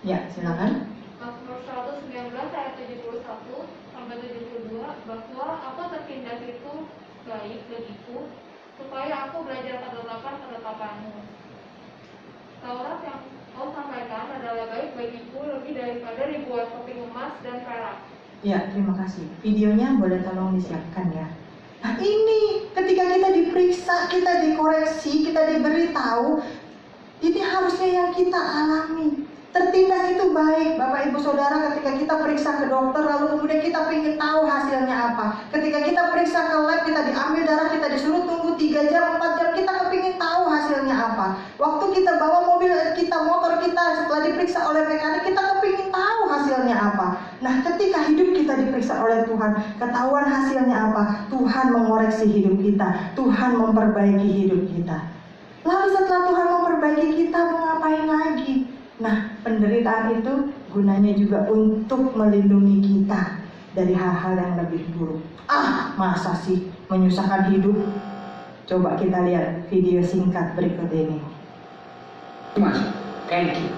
Ya, silakan. Mazmur 119 ayat 71 sampai 72, bahwa apa tertindas itu baik bagiku, supaya aku belajar ketetapan-ketetapanmu. Taurat yang kau sampaikan adalah baik bagiku lebih daripada ribuan keping emas dan perak. Ya, terima kasih. Videonya boleh tolong disiapkan ya. Nah ini, ketika kita diperiksa, kita dikoreksi, kita diberitahu, ini harusnya yang kita alami. Tertindas itu baik, Bapak Ibu Saudara, ketika kita periksa ke dokter, lalu kemudian kita ingin tahu hasilnya apa. Ketika kita periksa ke lab, kita diambil darah, kita disuruh tunggu 3 jam, 4 jam, kita kepingin tahu hasilnya apa. Waktu kita bawa mobil kita, motor kita, setelah diperiksa oleh mekanik, kita kepingin tahu hasilnya apa. Nah, ketika hidup kita diperiksa oleh Tuhan, ketahuan hasilnya apa. Tuhan mengoreksi hidup kita, Tuhan memperbaiki hidup kita. Lalu setelah Tuhan memperbaiki kita, mau ngapain lagi? Nah, penderitaan itu gunanya juga untuk melindungi kita dari hal-hal yang lebih buruk. Masa sih menyusahkan hidup? Coba kita lihat video singkat berikut ini. Mas, thank you.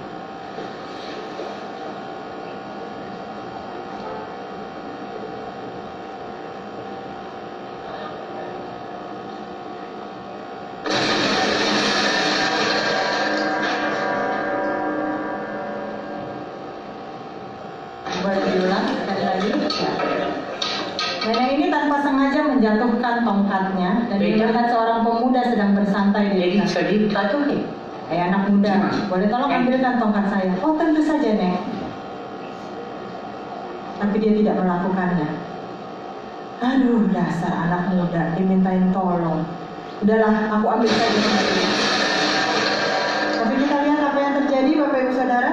Nenek ini tanpa sengaja menjatuhkan mengeluarkan tongkatnya dan dia melihat seorang pemuda sedang bersantai di Jadi dekat. jadi satu nih. Anak muda, boleh tolong ambilkan tongkat saya? Oh, tentu saja, Nek. Tapi dia tidak melakukannya. Aduh, dasar anak muda, dimintain tolong. Udahlah, aku ambil saja. Tapi kita lihat apa yang terjadi, Bapak Ibu Saudara.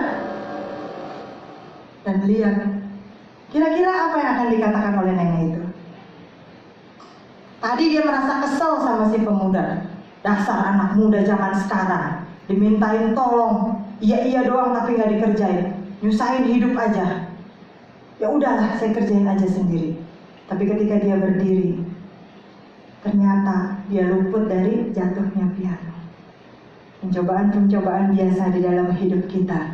Dan lihat, kira-kira apa yang akan dikatakan oleh nenek itu? Tadi dia merasa kesel sama si pemuda. Dasar anak muda zaman sekarang, dimintain tolong, iya doang tapi nggak dikerjain, nyusahin hidup aja. Ya udahlah, saya kerjain aja sendiri. Tapi ketika dia berdiri, ternyata dia luput dari jatuhnya piano. Pencobaan-pencobaan biasa di dalam hidup kita.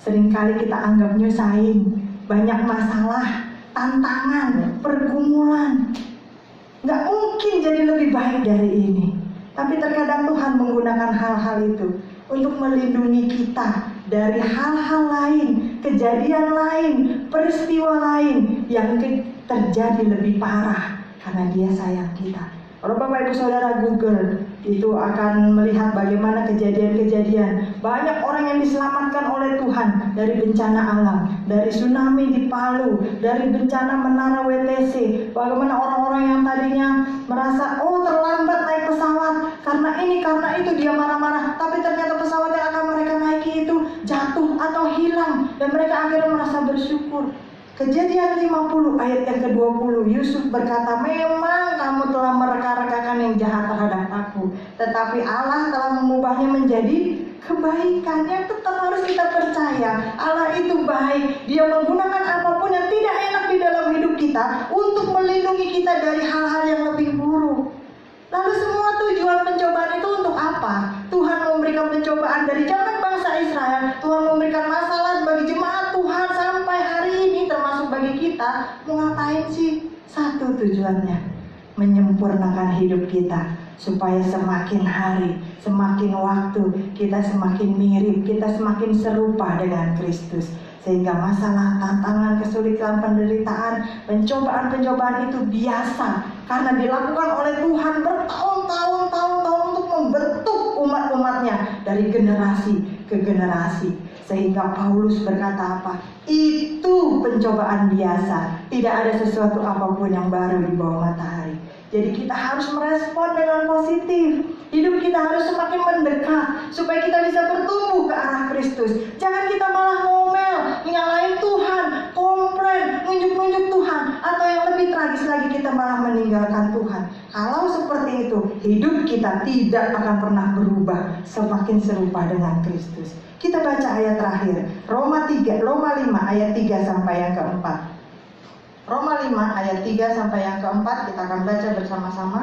Seringkali kita anggap nyusahin, banyak masalah, tantangan, pergumulan. Nggak mungkin jadi lebih baik dari ini. Tapi terkadang Tuhan menggunakan hal-hal itu untuk melindungi kita dari hal-hal lain, kejadian lain, peristiwa lain yang terjadi lebih parah karena Dia sayang kita. Kalau Bapak Ibu Saudara Google itu akan melihat bagaimana kejadian-kejadian. Banyak orang yang diselamatkan oleh Tuhan dari bencana alam, dari tsunami di Palu, dari bencana Menara WTC. Bagaimana orang-orang yang tadinya merasa terlambat naik pesawat karena ini karena itu, dia marah-marah. Tapi ternyata pesawat yang akan mereka naiki itu jatuh atau hilang dan mereka akhirnya merasa bersyukur. Kejadian 50 ayat yang ke-20, Yusuf berkata, memang kamu telah mereka-rekakan yang jahat terhadap aku, tetapi Allah telah mengubahnya menjadi kebaikan. Yang tetap harus kita percaya, Allah itu baik. Dia menggunakan apapun yang tidak enak di dalam hidup kita untuk melindungi kita dari hal-hal yang lebih buruk. Lalu semua tujuan pencobaan itu untuk apa? Tuhan memberikan pencobaan dari zaman bangsa Israel. Tuhan memberikan masalah bagi jemaat Tuhan sampai hari ini, termasuk bagi kita. Mau ngapain sih? Satu tujuannya, menyempurnakan hidup kita, supaya semakin hari, semakin waktu, kita semakin mirip, kita semakin serupa dengan Kristus. Sehingga masalah, tantangan, kesulitan, penderitaan, pencobaan-pencobaan itu biasa karena dilakukan oleh Tuhan bertahun-tahun untuk membentuk umat-umatnya dari generasi ke generasi. Sehingga Paulus berkata apa? Itu pencobaan biasa, tidak ada sesuatu apapun yang baru di bawah matahari. Jadi kita harus merespon dengan positif. Hidup kita harus semakin mendekat supaya kita bisa bertumbuh ke arah Kristus. Jangan kita malah ngomel, nyalain Tuhan, komplain, nunjuk-nunjuk Tuhan, atau yang lebih tragis lagi, kita malah meninggalkan Tuhan. Kalau seperti itu, hidup kita tidak akan pernah berubah semakin serupa dengan Kristus. Kita baca ayat terakhir, Roma 5 ayat 3 sampai yang keempat. Roma 5 ayat 3 sampai yang keempat, kita akan baca bersama-sama.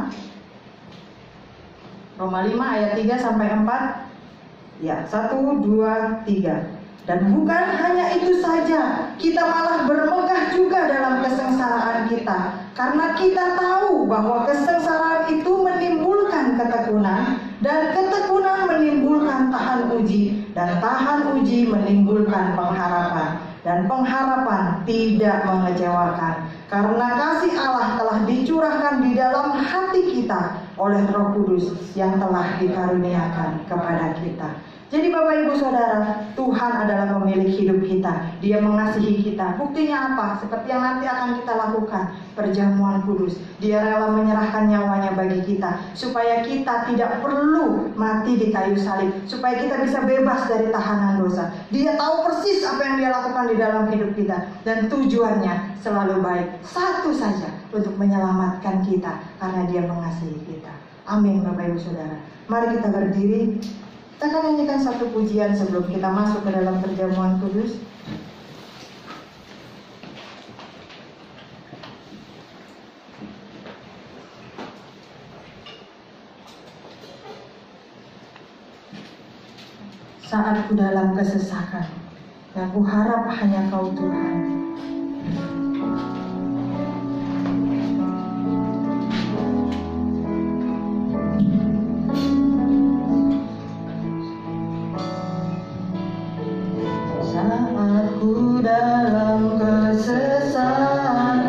Roma 5 ayat 3 sampai 4. Ya, 1, 2, 3. Dan bukan hanya itu saja, kita malah bermegah juga dalam kesengsaraan kita. Karena kita tahu bahwa kesengsaraan itu menimbulkan ketekunan, dan ketekunan menimbulkan tahan uji, dan tahan uji menimbulkan pengharapan. Dan pengharapan tidak mengecewakan, karena kasih Allah telah dicurahkan di dalam hati kita oleh Roh Kudus yang telah dikaruniakan kepada kita. Jadi Bapak Ibu Saudara, Tuhan adalah pemilik hidup kita. Dia mengasihi kita. Buktinya apa? Seperti yang nanti akan kita lakukan, perjamuan kudus. Dia rela menyerahkan nyawanya bagi kita, supaya kita tidak perlu mati di kayu salib, supaya kita bisa bebas dari tahanan dosa. Dia tahu persis apa yang dia lakukan di dalam hidup kita, dan tujuannya selalu baik. Satu saja, untuk menyelamatkan kita, karena dia mengasihi kita. Amin Bapak Ibu Saudara. Mari kita berdiri. Kita akan nyanyikan satu pujian sebelum kita masuk ke dalam perjamuan kudus. Saat ku dalam kesesakan, dan ku harap hanya Kau Tuhan. Dalam kesesakan,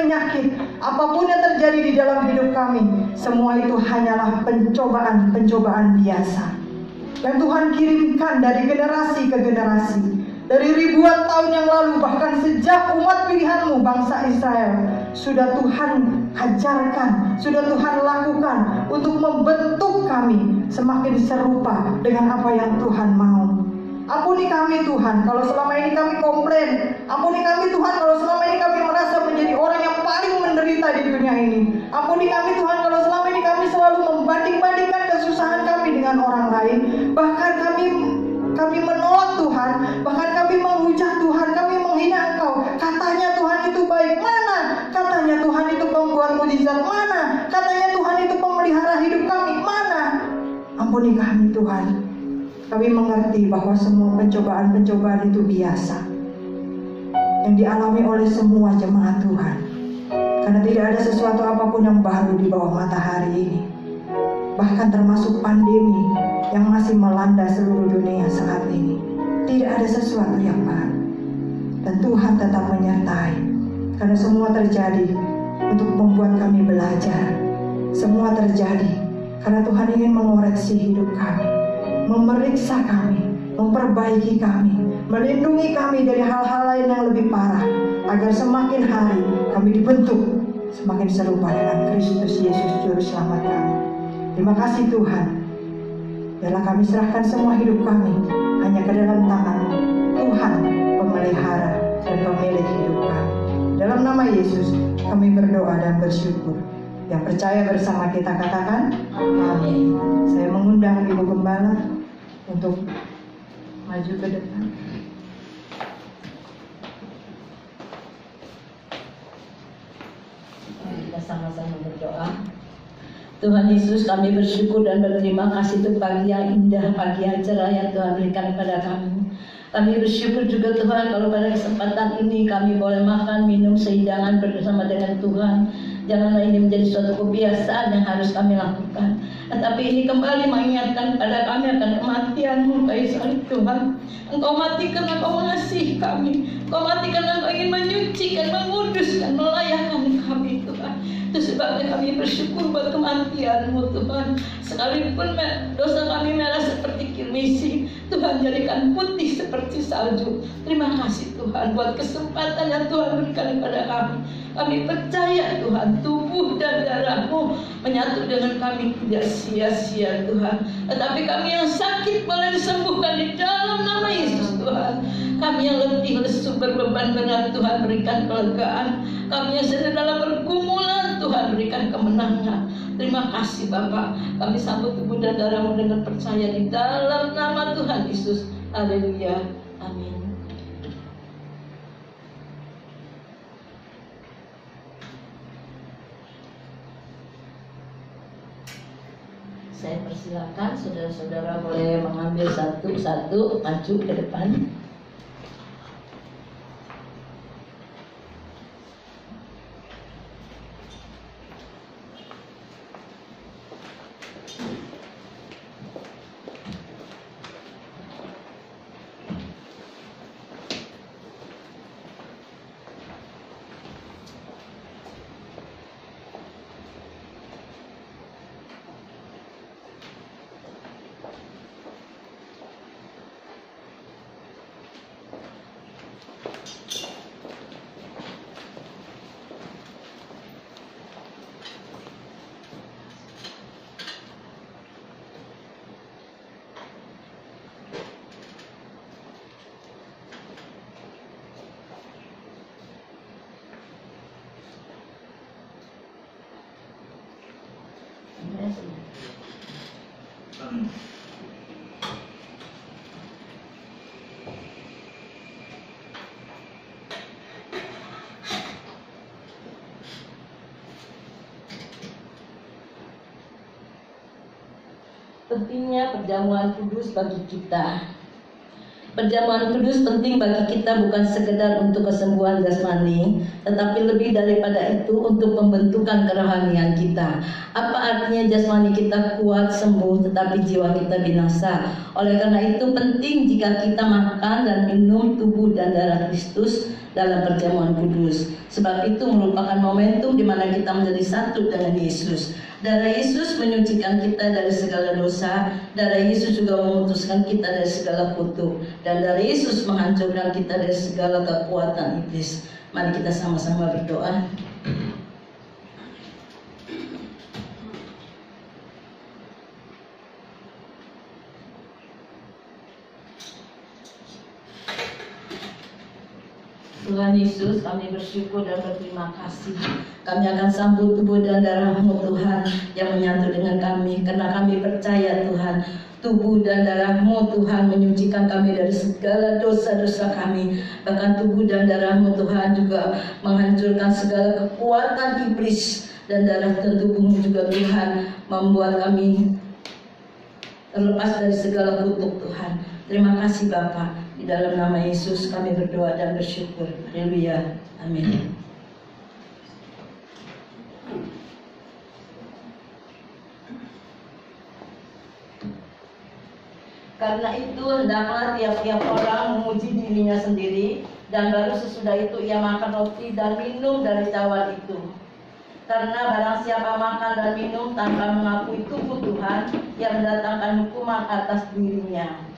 penyakit, apapun yang terjadi di dalam hidup kami, semua itu hanyalah pencobaan biasa yang Tuhan kirimkan dari generasi ke generasi. Dari ribuan tahun yang lalu, bahkan sejak umat pilihan-Mu bangsa Israel, sudah Tuhan ajarkan, sudah Tuhan lakukan untuk membentuk kami semakin serupa dengan apa yang Tuhan mau. Ampuni kami Tuhan kalau selama ini kami komplain. Ampuni kami Tuhan kalau selama ini kami merasa menjadi orang yang paling menderita di dunia ini. Ampuni kami Tuhan kalau selama ini kami selalu membanding-bandingkan kesusahan kami dengan orang lain. Bahkan kami menolak Tuhan, bahkan kami menghujat Tuhan, kami menghina Engkau. Katanya Tuhan itu baik, mana? Katanya Tuhan itu pembuat mujizat, mana? Katanya Tuhan itu pemelihara hidup kami, mana? Ampuni kami Tuhan. Kami mengerti bahwa semua pencobaan-pencobaan itu biasa yang dialami oleh semua jemaat Tuhan. Karena tidak ada sesuatu apapun yang baru di bawah matahari ini. Bahkan termasuk pandemi yang masih melanda seluruh dunia saat ini. Tidak ada sesuatu yang baru. Dan Tuhan tetap menyertai. Karena semua terjadi untuk membuat kami belajar. Semua terjadi karena Tuhan ingin mengoreksi hidup kami, memeriksa kami, memperbaiki kami, melindungi kami dari hal-hal lain yang lebih parah, agar semakin hari kami dibentuk semakin serupa dengan Kristus Yesus Juru Selamat kami. Terima kasih Tuhan. Biarlah kami serahkan semua hidup kami hanya ke dalam tangan-Mu, Tuhan pemelihara dan pemilik hidup kami. Dalam nama Yesus kami berdoa dan bersyukur. Yang percaya bersama kita katakan amin. Saya mengundang Ibu Gembala untuk maju ke depan. Kita sama-sama berdoa. Tuhan Yesus, kami bersyukur dan berterima kasih untuk pagi yang indah, pagi yang cerah yang Tuhan berikan kepada kami. Kami bersyukur juga Tuhan kalau pada kesempatan ini kami boleh makan, minum sehidangan bersama dengan Tuhan. Janganlah ini menjadi suatu kebiasaan yang harus kami lakukan, tetapi ini kembali mengingatkan pada kami akan kematian-Mu, kayu salib Tuhan. Engkau mati karena Engkau mengasihi kami. Engkau mati karena Engkau ingin menyucikan, menguduskan, melayakkan kami Tuhan. Itu sebabnya kami bersyukur buat kematian-Mu Tuhan. Sekalipun dosa kami merah seperti kirmisi, Tuhan jadikan putih seperti salju. Terima kasih Tuhan buat kesempatan yang Tuhan berikan kepada kami. Kami percaya Tuhan, tubuh dan darah-Mu menyatu dengan kami tidak sia-sia Tuhan. Tetapi kami yang sakit boleh disembuhkan di dalam nama Yesus Tuhan. Kami yang letih, lesu, berbeban berat Tuhan berikan kelegaan. Kami yang sedang dalam pergumulan Tuhan berikan kemenangan. Terima kasih Bapa. Kami sambut tubuh dan darah-Mu dengan percaya di dalam nama Tuhan Yesus. Haleluya. Amin. Saya persilakan saudara-saudara boleh mengambil satu-satu maju ke depan. Pentingnya perjamuan kudus bagi kita. Perjamuan kudus penting bagi kita bukan sekedar untuk kesembuhan jasmani, tetapi lebih daripada itu untuk pembentukan kerohanian kita. Apa artinya jasmani kita kuat, sembuh, tetapi jiwa kita binasa? Oleh karena itu penting jika kita makan dan minum tubuh dan darah Kristus, dalam perjamuan kudus. Sebab itu merupakan momentum di mana kita menjadi satu dengan Yesus. Darah Yesus menyucikan kita dari segala dosa. Darah Yesus juga memutuskan kita dari segala kutuk. Dan darah Yesus menghancurkan kita dari segala kekuatan iblis. Mari kita sama-sama berdoa. Tuhan Yesus, kami bersyukur dan berterima kasih. Kami akan sambut tubuh dan darah-Mu Tuhan yang menyatu dengan kami, karena kami percaya Tuhan, tubuh dan darah-Mu Tuhan menyucikan kami dari segala dosa-dosa kami. Bahkan tubuh dan darah-Mu Tuhan juga menghancurkan segala kekuatan iblis, dan darah dan tubuh-Mu juga Tuhan membuat kami terlepas dari segala kutuk Tuhan. Terima kasih Bapa. Di dalam nama Yesus kami berdoa dan bersyukur. Haleluya. Amin. Karena itu hendaklah tiap-tiap orang memuji dirinya sendiri, dan baru sesudah itu ia makan roti dan minum dari cawan itu. Karena barang siapa makan dan minum tanpa mengakui tubuh Tuhan, ia mendatangkan hukuman atas dirinya.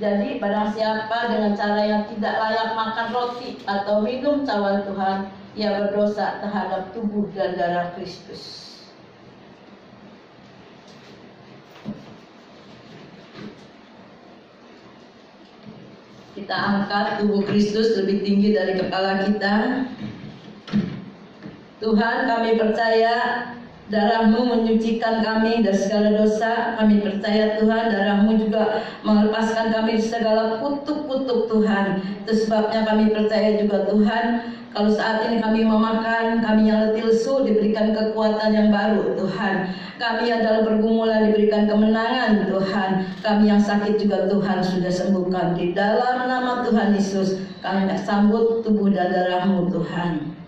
Jadi barang siapa dengan cara yang tidak layak makan roti atau minum cawan Tuhan, ia berdosa terhadap tubuh dan darah Kristus. Kita angkat tubuh Kristus lebih tinggi dari kepala kita. Tuhan, kami percaya darah-Mu menyucikan kami dari segala dosa. Kami percaya Tuhan, darah-Mu juga melepaskan kami dari segala kutuk-kutuk Tuhan. Itu sebabnya kami percaya juga Tuhan, kalau saat ini kami memakan, kami yang letih lesu diberikan kekuatan yang baru Tuhan. Kami yang dalam pergumulan diberikan kemenangan Tuhan. Kami yang sakit juga Tuhan sudah sembuhkan. Di dalam nama Tuhan Yesus kami sambut tubuh dan darah-Mu Tuhan.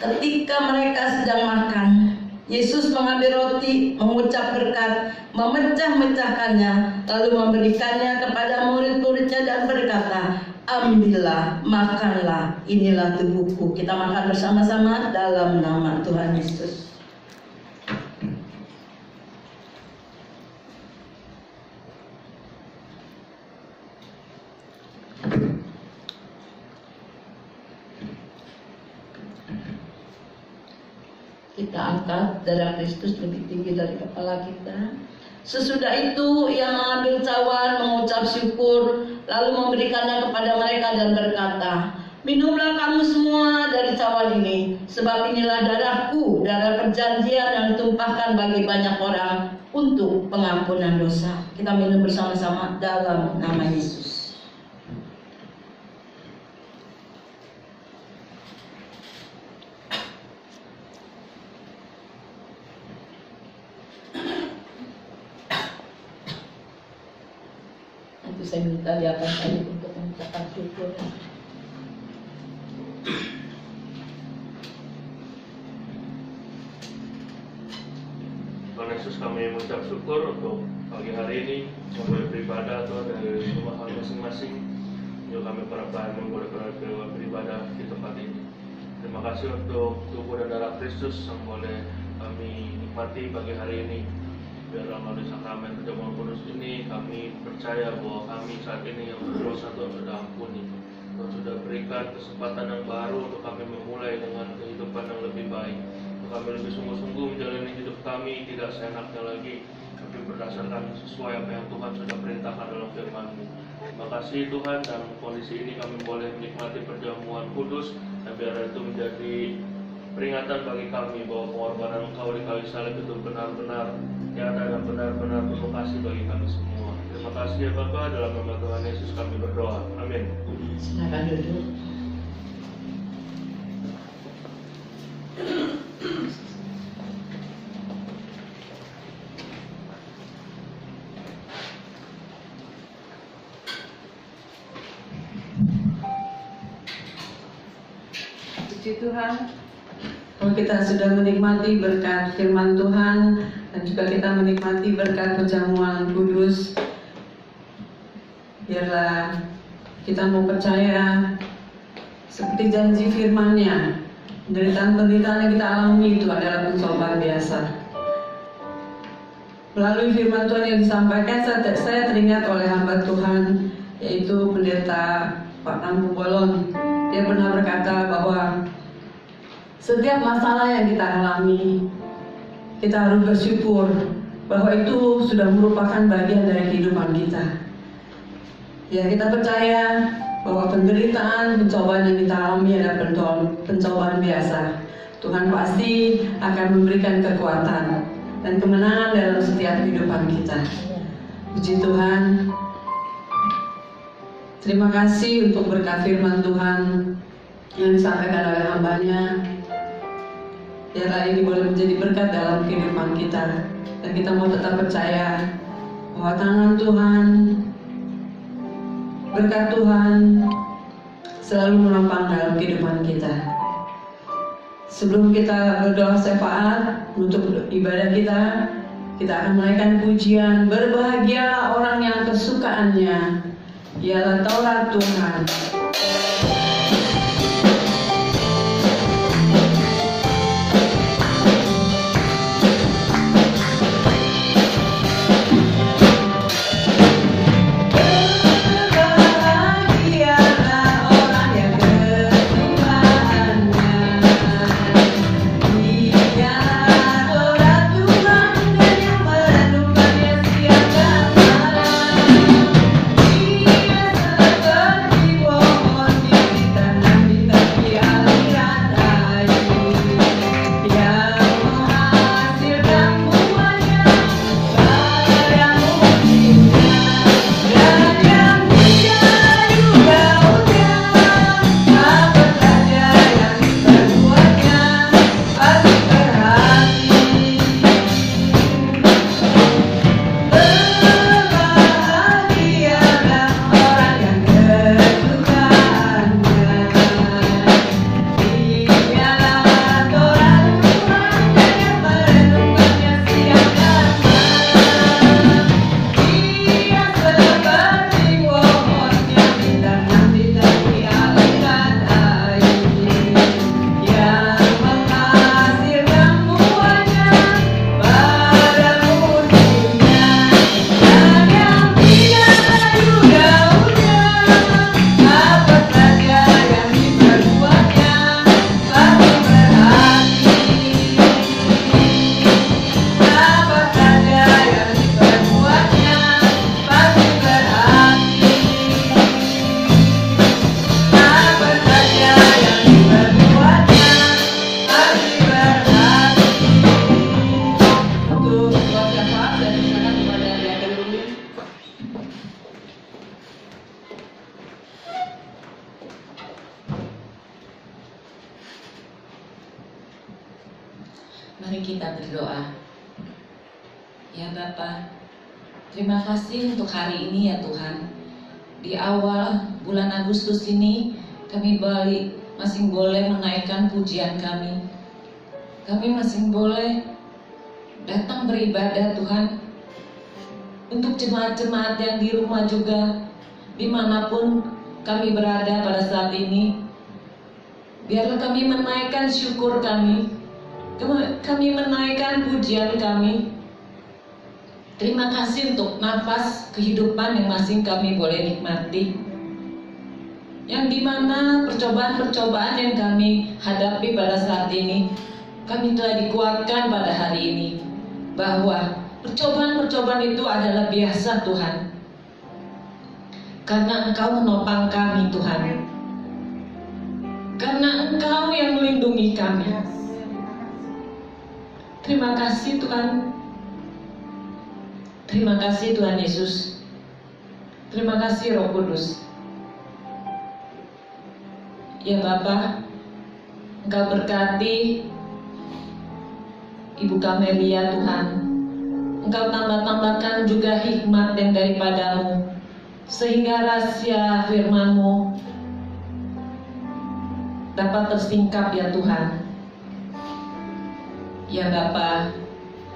Ketika mereka sedang makan, Yesus mengambil roti, mengucap berkat, memecah-mecahkannya, lalu memberikannya kepada murid-muridnya dan berkata, "Ambillah, makanlah, inilah tubuhku." Kita makan bersama-sama dalam nama Tuhan Yesus. Kita angkat darah Kristus lebih tinggi dari kepala kita. Sesudah itu ia mengambil cawan, mengucap syukur, lalu memberikannya kepada mereka dan berkata, "Minumlah kamu semua dari cawan ini, sebab inilah darahku, darah perjanjian yang ditumpahkan bagi banyak orang untuk pengampunan dosa." Kita minum bersama-sama dalam nama Yesus. Saya minta di atas saya untuk mengucapkan syukur. Tuhan Yesus, kami mengucap syukur untuk pagi hari ini boleh beribadah Tuhan dari rumah kami masing-masing. Juga kami percaya boleh beribadah di tempat ini. Terima kasih untuk tubuh dan darah Kristus yang boleh kami nikmati pagi hari ini. Biarlah melalui sakramen perjamuan kudus ini kami percaya bahwa kami saat ini yang berdosa Tuhan sudah ampuni. Tuhan sudah berikan kesempatan yang baru untuk kami memulai dengan kehidupan yang lebih baik. Untuk kami lebih sungguh-sungguh menjalani hidup kami tidak seenaknya lagi, tapi berdasarkan sesuai apa yang Tuhan sudah perintahkan dalam firman-Mu. Terima kasih Tuhan, dalam kondisi ini kami boleh menikmati perjamuan kudus, dan biar itu menjadi peringatan bagi kami bahwa pengorbanan Engkau di kayu salib itu benar-benar nyata dan benar-benar penuh kasih bagi kami semua. Terima kasih ya Bapa, dalam nama Tuhan Yesus kami berdoa. Amin. Silakan duduk. Puji Tuhan, kalau kita sudah menikmati berkat firman Tuhan dan juga kita menikmati berkat perjamuan kudus, biarlah kita mau percaya seperti janji firman-Nya, penderitaan-penderitaan yang kita alami itu adalah pencobaan biasa. Melalui firman Tuhan yang disampaikan, saya teringat oleh hamba Tuhan, yaitu pendeta Pak Nampu Bolon. Dia pernah berkata bahwa setiap masalah yang kita alami, kita harus bersyukur bahwa itu sudah merupakan bagian dari kehidupan kita. Ya, kita percaya bahwa penderitaan, pencobaan yang kita alami adalah pencobaan biasa. Tuhan pasti akan memberikan kekuatan dan kemenangan dalam setiap kehidupan kita. Puji Tuhan. Terima kasih untuk berkat firman Tuhan yang disampaikan oleh hamba-Nya. Biarlah ini boleh menjadi berkat dalam kehidupan kita. Dan kita mau tetap percaya bahwa tangan Tuhan, berkat Tuhan selalu menopang dalam kehidupan kita. Sebelum kita berdoa syafaat untuk ibadah kita akan menaikkan pujian. Berbahagialah orang yang kesukaannya ialah Taurat Tuhan. Mari kita berdoa. Ya Bapa, terima kasih untuk hari ini ya Tuhan. Di awal bulan Agustus ini kami masih boleh menaikkan pujian kami. Kami masih boleh datang beribadah Tuhan. Untuk jemaat-jemaat yang di rumah juga, dimanapun kami berada pada saat ini, biarlah kami menaikkan syukur kami. Kami menaikkan pujian kami. Terima kasih untuk nafas kehidupan yang masih kami boleh nikmati. Yang dimana percobaan-percobaan yang kami hadapi pada saat ini, kami telah dikuatkan pada hari ini bahwa percobaan-percobaan itu adalah biasa Tuhan. Karena Engkau menopang kami Tuhan. Karena Engkau yang melindungi kami. Terima kasih Tuhan. Terima kasih Tuhan Yesus. Terima kasih Roh Kudus. Ya Bapa, Engkau berkati Ibu Kamelia Tuhan. Engkau tambah-tambahkan juga hikmat yang daripadamu, sehingga rahasia firman-Mu dapat tersingkap ya Tuhan. Ya Bapa,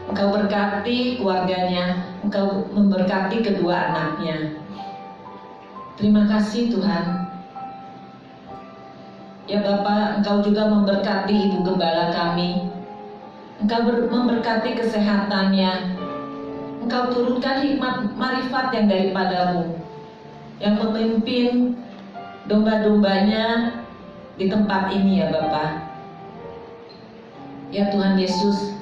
Engkau berkati keluarganya, Engkau memberkati kedua anaknya. Terima kasih Tuhan. Ya Bapa, Engkau juga memberkati Ibu Gembala kami. Engkau memberkati kesehatannya. Engkau turunkan hikmat marifat yang daripadamu, yang memimpin domba-dombanya di tempat ini ya Bapa. Ya Tuhan Yesus,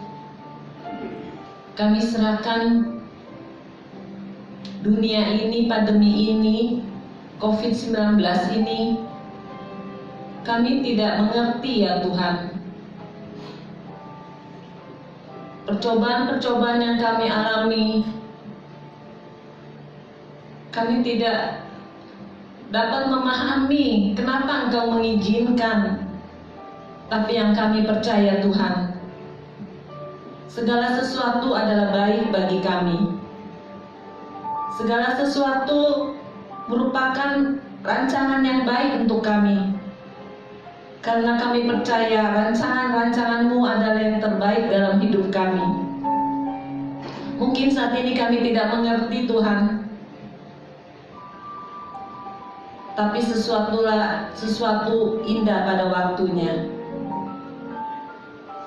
kami serahkan dunia ini, pandemi ini, COVID-19 ini. Kami tidak mengerti ya Tuhan. Percobaan-percobaan yang kami alami, kami tidak dapat memahami kenapa Engkau mengizinkan. Tapi yang kami percaya Tuhan, segala sesuatu adalah baik bagi kami. Segala sesuatu merupakan rancangan yang baik untuk kami. Karena kami percaya rancangan-rancangan-Mu adalah yang terbaik dalam hidup kami. Mungkin saat ini kami tidak mengerti Tuhan, tapi sesuatu indah pada waktunya.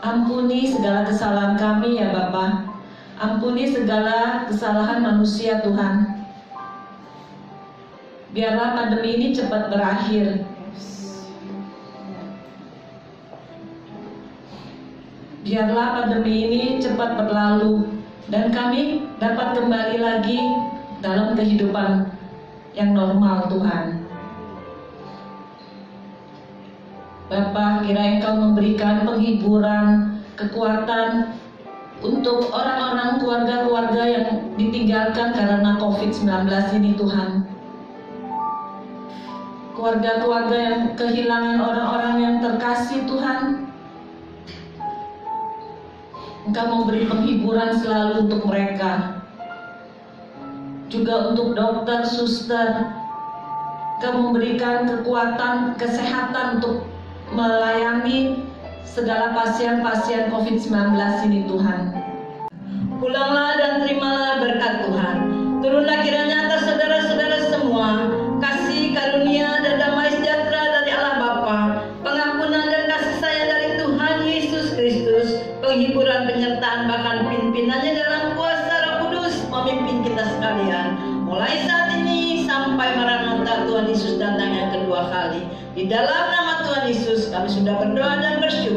Ampuni segala kesalahan kami ya Bapa. Ampuni segala kesalahan manusia Tuhan. Biarlah pandemi ini cepat berakhir. Biarlah pandemi ini cepat berlalu dan kami dapat kembali lagi dalam kehidupan yang normal Tuhan. Bapa, kiranya Engkau memberikan penghiburan, kekuatan untuk orang-orang keluarga-keluarga yang ditinggalkan karena COVID-19 ini Tuhan. Keluarga-keluarga yang kehilangan orang-orang yang terkasih Tuhan. Engkau memberi penghiburan selalu untuk mereka. Juga untuk dokter, suster. Engkau memberikan kekuatan, kesehatan untuk melayani segala pasien-pasien COVID-19 ini Tuhan. Pulanglah dan terimalah berkat Tuhan. Turunlah kiranya atas saudara-saudara semua kasih, karunia, dan damai sejahtera dari Allah Bapa, pengampunan dan kasih sayang dari Tuhan Yesus Kristus, penghiburan, penyertaan, bahkan pimpinannya dalam kuasa Roh Kudus memimpin kita sekalian, mulai saat ini sampai Maranatha Tuhan Yesus datang yang kedua kali. Di dalam nama Tuhan Yesus kami sudah berdoa dan bersyukur.